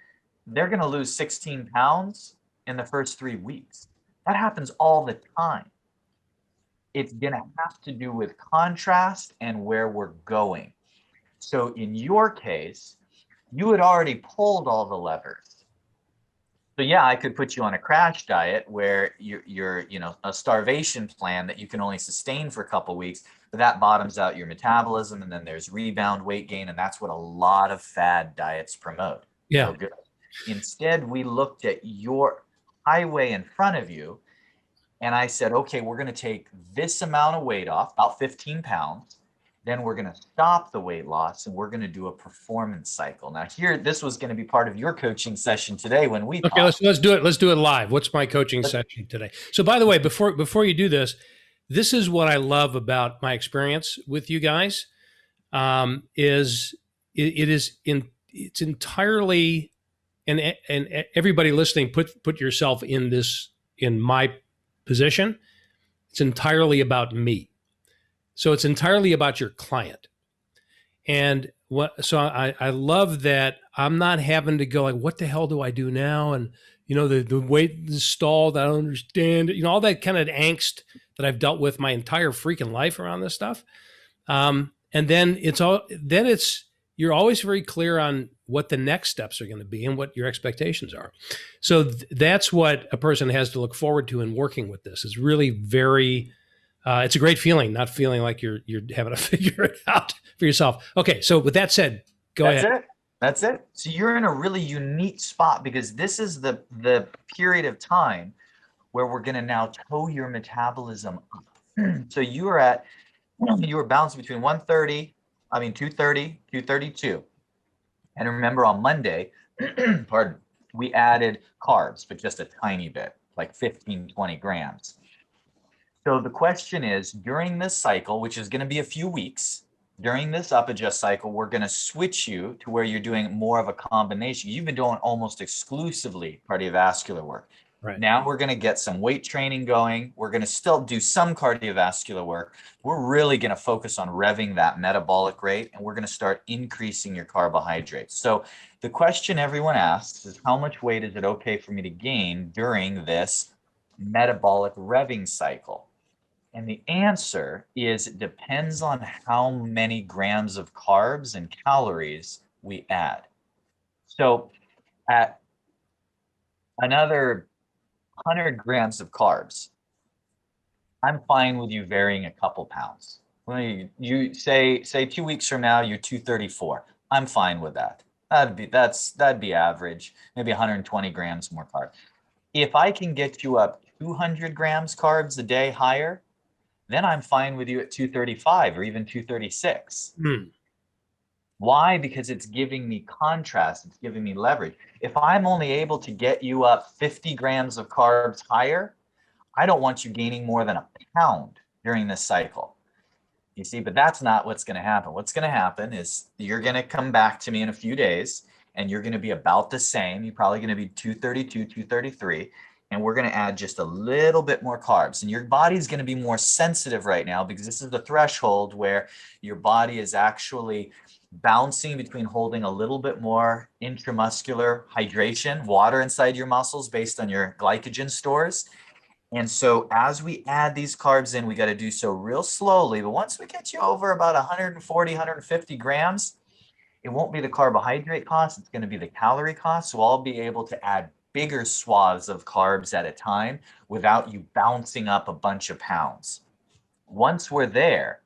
they're going to lose 16 pounds in the first 3 weeks. That happens all the time. It's going to have to do with contrast and where we're going. So in your case, you had already pulled all the levers. So yeah, I could put you on a crash diet where you're a starvation plan that you can only sustain for a couple of weeks, but that bottoms out your metabolism, and then there's rebound weight gain, and that's what a lot of fad diets promote.
Yeah.
So good. Instead, we looked at your highway in front of you, and I said, okay, we're going to take this amount of weight off, about 15 pounds. Then we're going to stop the weight loss, and we're going to do a performance cycle. Now this was going to be part of your coaching session today when we
talked. Let's do it. Let's do it live. What's my coaching session today? So by the way, before you do this is what I love about my experience with you guys. It's entirely, and everybody listening, put yourself in my position. It's entirely about me. So it's entirely about your client. And so I love that I'm not having to go like, what the hell do I do now? And, the weight is stalled. I don't understand, all that kind of angst that I've dealt with my entire freaking life around this stuff. And then you're always very clear on what the next steps are going to be and what your expectations are. So that's what a person has to look forward to in working with this. Is really very, it's a great feeling, not feeling like you're having to figure it out for yourself. Okay, so with that said, go ahead.
That's it. So you're in a really unique spot because this is the period of time where we're going to now tow your metabolism up. So you were balanced between 230, 232. And remember on Monday, we added carbs, but just a tiny bit, like 15, 20 grams. So the question is, during this cycle, which is going to be a few weeks, during this up adjust cycle, we're going to switch you to where you're doing more of a combination. You've been doing almost exclusively cardiovascular work.
Right.
Now we're going to get some weight training going. We're going to still do some cardiovascular work. We're really going to focus on revving that metabolic rate, and we're going to start increasing your carbohydrates. So the question everyone asks is, how much weight is it okay for me to gain during this metabolic revving cycle? And the answer is it depends on how many grams of carbs and calories we add. So at another 100 grams of carbs, I'm fine with you varying a couple pounds. When you say 2 weeks from now, you're 234. I'm fine with that. That'd be average, maybe 120 grams more carbs. If I can get you up 200 grams carbs a day higher, then I'm fine with you at 235 or even 236. Why? Because it's giving me contrast. It's giving me leverage. If I'm only able to get you up 50 grams of carbs higher, I don't want you gaining more than a pound during this cycle. You see, but that's not what's going to happen. What's going to happen is you're going to come back to me in a few days and you're going to be about the same. You're probably going to be 232, 233. And we're going to add just a little bit more carbs. And your body's going to be more sensitive right now because this is the threshold where your body is actually bouncing between holding a little bit more intramuscular hydration, water inside your muscles based on your glycogen stores. And so as we add these carbs in, we got to do so real slowly. But once we get you over about 140, 150 grams, it won't be the carbohydrate cost. It's going to be the calorie cost. So I'll be able to add bigger swaths of carbs at a time without you bouncing up a bunch of pounds. Once we're there,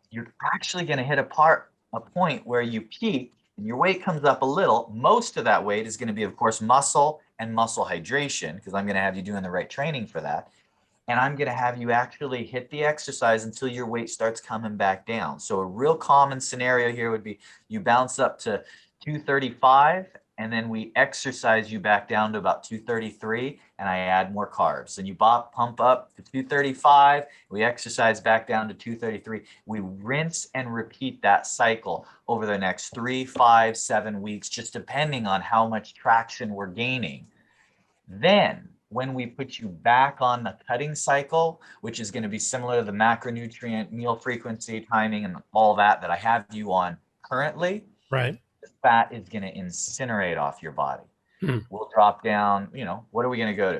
you're actually going to hit a point where you peak and your weight comes up a little. Most of that weight is going to be, of course, muscle and muscle hydration, because I'm going to have you doing the right training for that. And I'm going to have you actually hit the exercise until your weight starts coming back down. So a real common scenario here would be you bounce up to 235 and then we exercise you back down to about 233 and I add more carbs. And you pump up to 235, we exercise back down to 233. We rinse and repeat that cycle over the next 3, 5, 7 weeks, just depending on how much traction we're gaining. Then when we put you back on the cutting cycle, which is going to be similar to the macronutrient, meal frequency, timing, and all that I have you on currently,
right?
The fat is going to incinerate off your body. We'll drop down, what are we going to go to?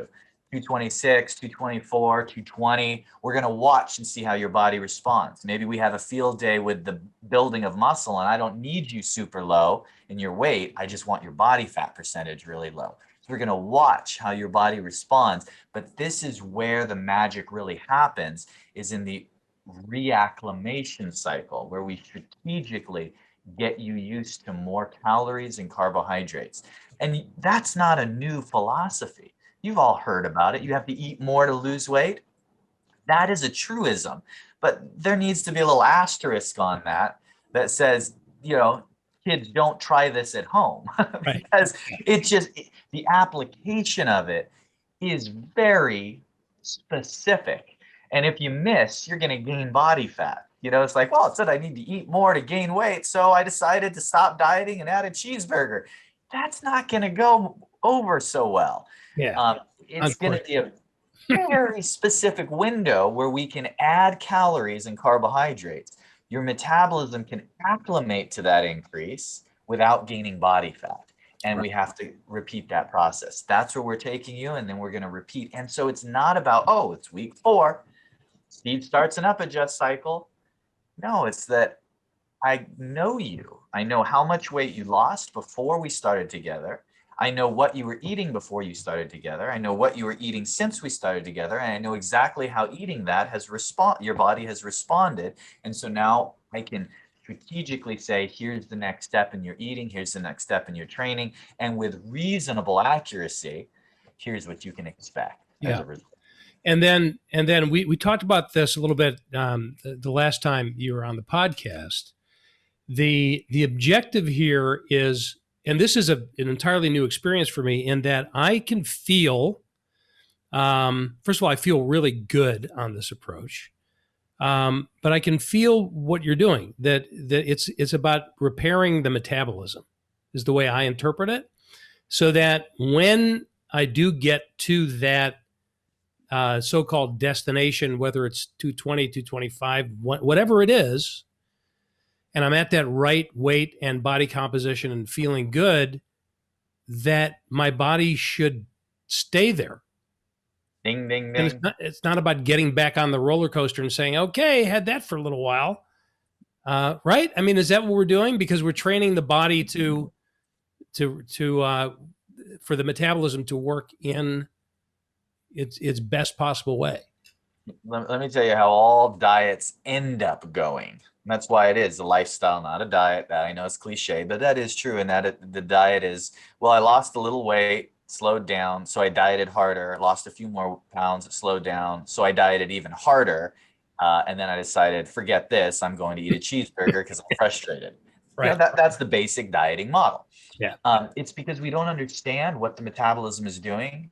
226, 224, 220. We're going to watch and see how your body responds. Maybe we have a field day with the building of muscle and I don't need you super low in your weight. I just want your body fat percentage really low. So we're going to watch how your body responds. But this is where the magic really happens, is in the reacclimation cycle, where we strategically get you used to more calories and carbohydrates. And that's not a new philosophy. You've all heard about it. You have to eat more to lose weight. That is a truism. But there needs to be a little asterisk on that says, kids, don't try this at home. Because the application of it is very specific. And if you miss, you're going to gain body fat. It's like, well, it said I need to eat more to gain weight, so I decided to stop dieting and add a cheeseburger. That's not going to go over so well.
Yeah.
It's going to be a very specific window where we can add calories and carbohydrates. Your metabolism can acclimate to that increase without gaining body fat. And we have to repeat that process. That's where we're taking you, and then we're going to repeat. And so it's not about, oh, it's week 4. Steve starts an up adjust cycle. No, it's that I know you. I know how much weight you lost before we started together. I know what you were eating before you started together. I know what you were eating since we started together. And I know exactly how eating that has your body has responded. And so now I can strategically say, here's the next step in your eating. Here's the next step in your training. And with reasonable accuracy, here's what you can expect as a result.
And then we talked about this a little bit the last time you were on the podcast. The objective here is, and this is an entirely new experience for me, in that I can feel, first of all, I feel really good on this approach, but I can feel what you're doing. That it's about repairing the metabolism, is the way I interpret it, so that when I do get to that so-called destination, whether it's 220, 225, whatever it is, and I'm at that right weight and body composition and feeling good, that my body should stay there.
Ding, ding, ding.
And it's not about getting back on the roller coaster and saying, okay, had that for a little while. Right? I mean, is that what we're doing? Because we're training the body for the metabolism to work in its best possible way.
Let me tell you how all diets end up going. That's why it is a lifestyle, not a diet. I know it's cliche, but that is true. And that the diet is, well, I lost a little weight, slowed down, so I dieted harder, lost a few more pounds, slowed down, so I dieted even harder. And then I decided, forget this, I'm going to eat a cheeseburger because I'm frustrated.
Right.
You know, that's the basic dieting model.
Yeah.
It's because we don't understand what the metabolism is doing,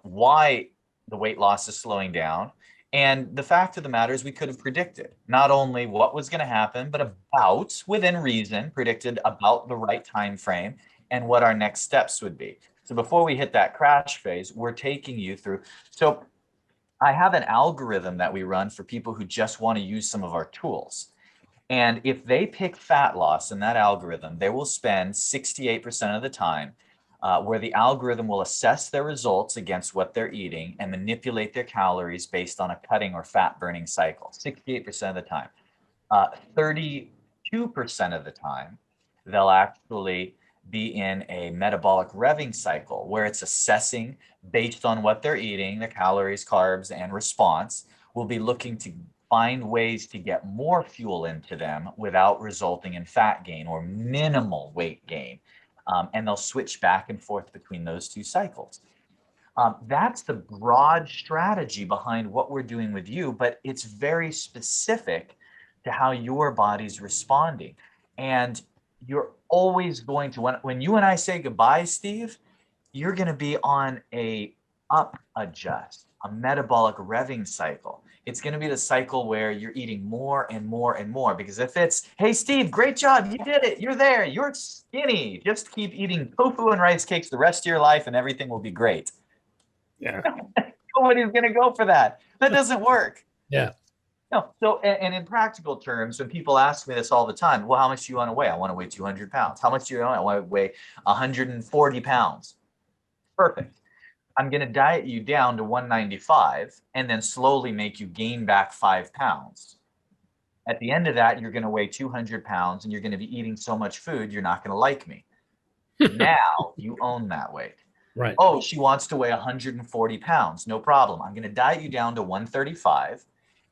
why the weight loss is slowing down. And the fact of the matter is we could have predicted not only what was going to happen, but about, within reason, predicted about the right time frame and what our next steps would be. So before we hit that crash phase, we're taking you through. So I have an algorithm that we run for people who just want to use some of our tools. And if they pick fat loss in that algorithm, they will spend 68% of the time where the algorithm will assess their results against what they're eating and manipulate their calories based on a cutting or fat burning cycle, 68% of the time. 32% of the time, they'll actually be in a metabolic revving cycle where it's assessing based on what they're eating, the calories, carbs, and response. We'll be looking to find ways to get more fuel into them without resulting in fat gain or minimal weight gain. And they'll switch back and forth between those two cycles. That's the broad strategy behind what we're doing with you, but it's very specific to how your body's responding. And you're always going to, when you and I say goodbye, Steve, you're going to be on a up adjust, a metabolic revving cycle. It's going to be the cycle where you're eating more and more and more, because if it's, hey, Steve, great job. You did it. You're there. You're skinny. Just keep eating tofu and rice cakes the rest of your life and everything will be great.
Yeah.
Nobody's going to go for that. That doesn't work.
Yeah.
No. So, and in practical terms, when people ask me this all the time, well, how much do you want to weigh? I want to weigh 200 pounds. How much do you want? I want to weigh 140 pounds. Perfect. I'm going to diet you down to 195 and then slowly make you gain back 5 pounds. At the end of that, you're going to weigh 200 pounds and you're going to be eating so much food, you're not going to like me. Now you own that weight.
Right.
Oh, she wants to weigh 140 pounds. No problem. I'm going to diet you down to 135.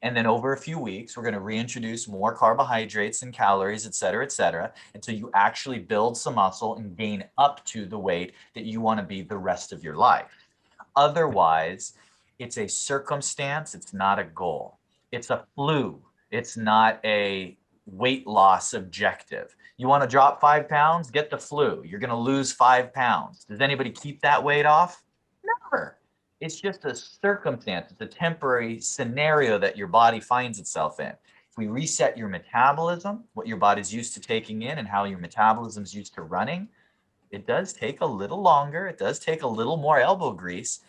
And then over a few weeks, we're going to reintroduce more carbohydrates and calories, et cetera, until you actually build some muscle and gain up to the weight that you want to be the rest of your life. Otherwise, it's a circumstance. It's not a goal. It's a flu. It's not a weight loss objective. You want to drop 5 pounds? Get the flu. You're going to lose 5 pounds. Does anybody keep that weight off? Never. It's just a circumstance. It's a temporary scenario that your body finds itself in. If we reset your metabolism, what your body's used to taking in and how your metabolism's used to running, It does take a little longer. It does take a little more elbow grease,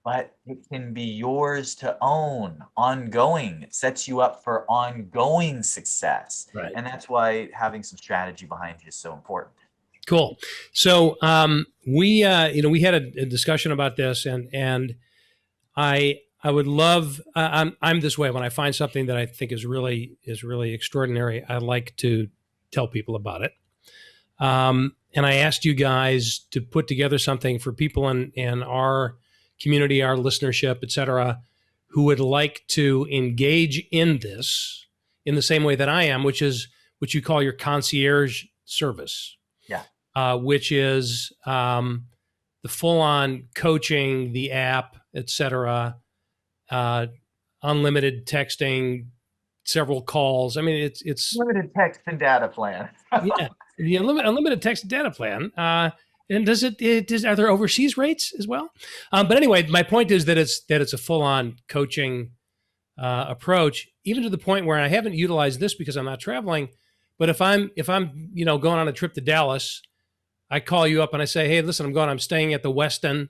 but it can be yours to own ongoing. It sets you up for ongoing success.
Right.
And that's why having some strategy behind you is so important.
Cool. So we had a discussion about this, and I would love. I'm this way when I find something that I think is really extraordinary. I like to tell people about it. And I asked you guys to put together something for people in our community, our listenership, et cetera, who would like to engage in this in the same way that I am, which is what you call your concierge service.
Yeah.
Which is the full-on coaching, the app, et cetera, unlimited texting, several calls. I mean, it's
limited text and data plan.
yeah, the unlimited text and data plan. And are there overseas rates as well? But anyway, my point is that it's a full-on coaching approach, even to the point where I haven't utilized this because I'm not traveling. But if I'm going on a trip to Dallas, I call you up and I say, hey, listen, I'm staying at the Westin.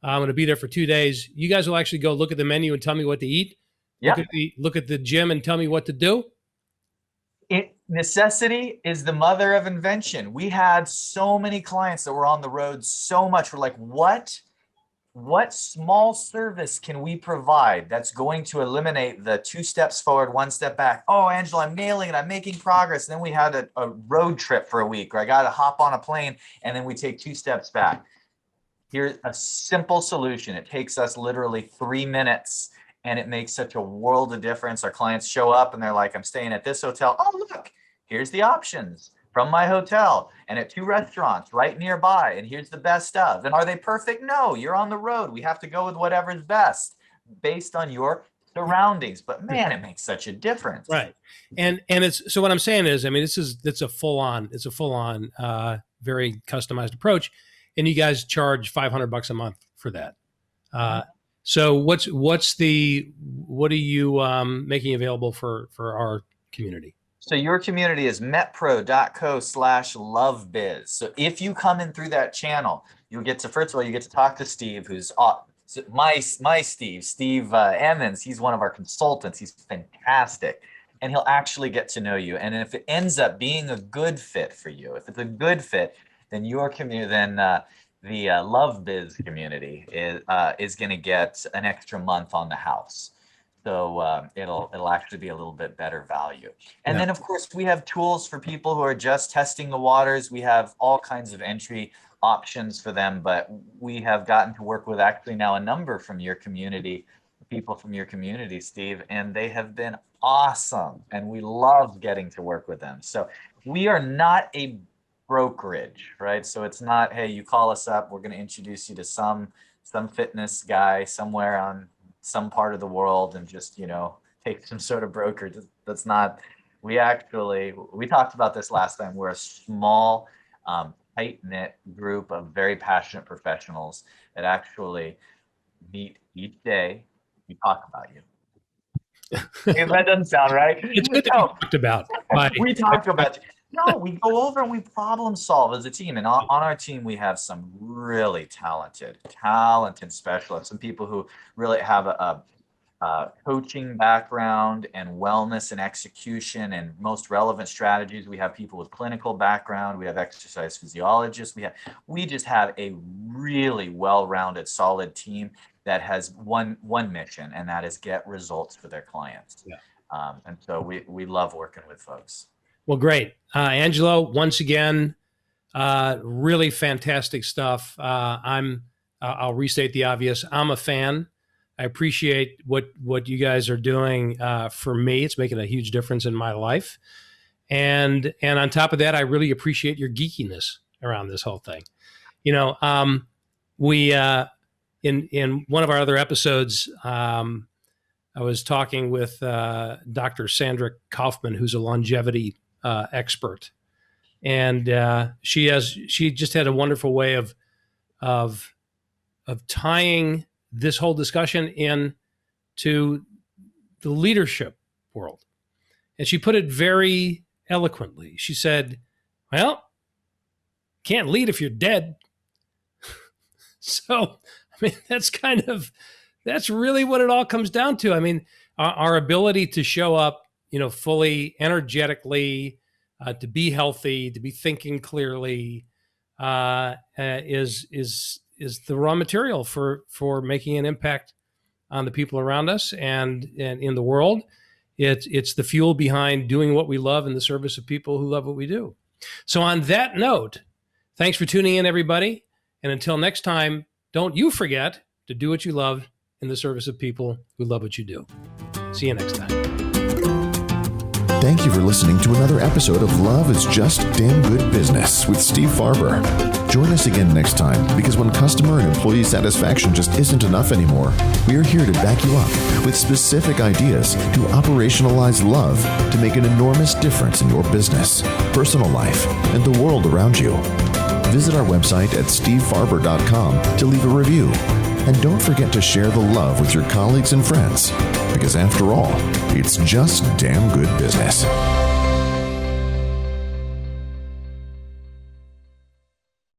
I'm going to be there for 2 days. You guys will actually go look at the menu and tell me what to eat.
Yep.
Look at the gym and tell me what to do.
Necessity is the mother of invention. We had so many clients that were on the road so much. We're like, what small service can we provide that's going to eliminate the 2 steps forward, 1 step back? Oh, Angelo, I'm nailing it. I'm making progress. And then we had a road trip for a week, or I got to hop on a plane, and then we take 2 steps back. Here's a simple solution. It takes us literally 3 minutes, and it makes such a world of difference. Our clients show up and they're like, I'm staying at this hotel. Oh, look, here's the options from my hotel and at 2 restaurants right nearby. And here's the best of. And are they perfect? No, you're on the road. We have to go with whatever's best based on your surroundings. But man, it makes such a difference.
Right. And it's, so what I'm saying is, I mean, it's a full on, very customized approach. And you guys charge $500 a month for that. So what are you making available for our community?
So your community is metpro.co/lovebiz. So if you come in through that channel, you'll get to, first of all, you get to talk to Steve, who's my Steve Emmons. He's one of our consultants. He's fantastic. And he'll actually get to know you. And if it ends up being a good fit for you, if it's a good fit, then your community, then the Love Biz community is going to get an extra month on the house. So it'll actually be a little bit better value. And then, of course, we have tools for people who are just testing the waters. We have all kinds of entry options for them, but we have gotten to work with actually now a number from your community, people from your community, Steve, and they have been awesome. And we love getting to work with them. So we are not a brokerage, right? So it's not, hey, you call us up, we're going to introduce you to some fitness guy somewhere on some part of the world and just, take some sort of broker. That's not, we talked about this last time. We're a small, tight-knit group of very passionate professionals that actually meet each day. We talk about you. That doesn't sound right.
It's good to be talked about.
We talk about you. No, we go over and we problem solve as a team. And on our team, we have some really talented specialists, some people who really have a coaching background and wellness and execution and most relevant strategies. We have people with clinical background. We have exercise physiologists. We just have a really well-rounded, solid team that has one mission, and that is get results for their clients. Yeah. And so we love working with folks.
Well, great. Angelo, once again, really fantastic stuff. I'll restate the obvious. I'm a fan. I appreciate what you guys are doing for me. It's making a huge difference in my life. And on top of that, I really appreciate your geekiness around this whole thing. We in one of our other episodes, I was talking with Dr. Sandra Kaufman, who's a longevity expert, and she just had a wonderful way of tying this whole discussion in to the leadership world. And she put it very eloquently. She said, well, can't lead if you're dead. So, I mean, that's really what it all comes down to. I mean, our ability to show up, fully, energetically, to be healthy, to be thinking clearly, is the raw material for making an impact on the people around us and in the world. It's the fuel behind doing what we love in the service of people who love what we do. So on that note, thanks for tuning in, everybody. And until next time, don't you forget to do what you love in the service of people who love what you do. See you next time.
Thank you for listening to another episode of Love is Just Damn Good Business with Steve Farber. Join us again next time, because when customer and employee satisfaction just isn't enough anymore, we are here to back you up with specific ideas to operationalize love to make an enormous difference in your business, personal life, and the world around you. Visit our website at stevefarber.com to leave a review. And don't forget to share the love with your colleagues and friends, because after all, it's just damn good business.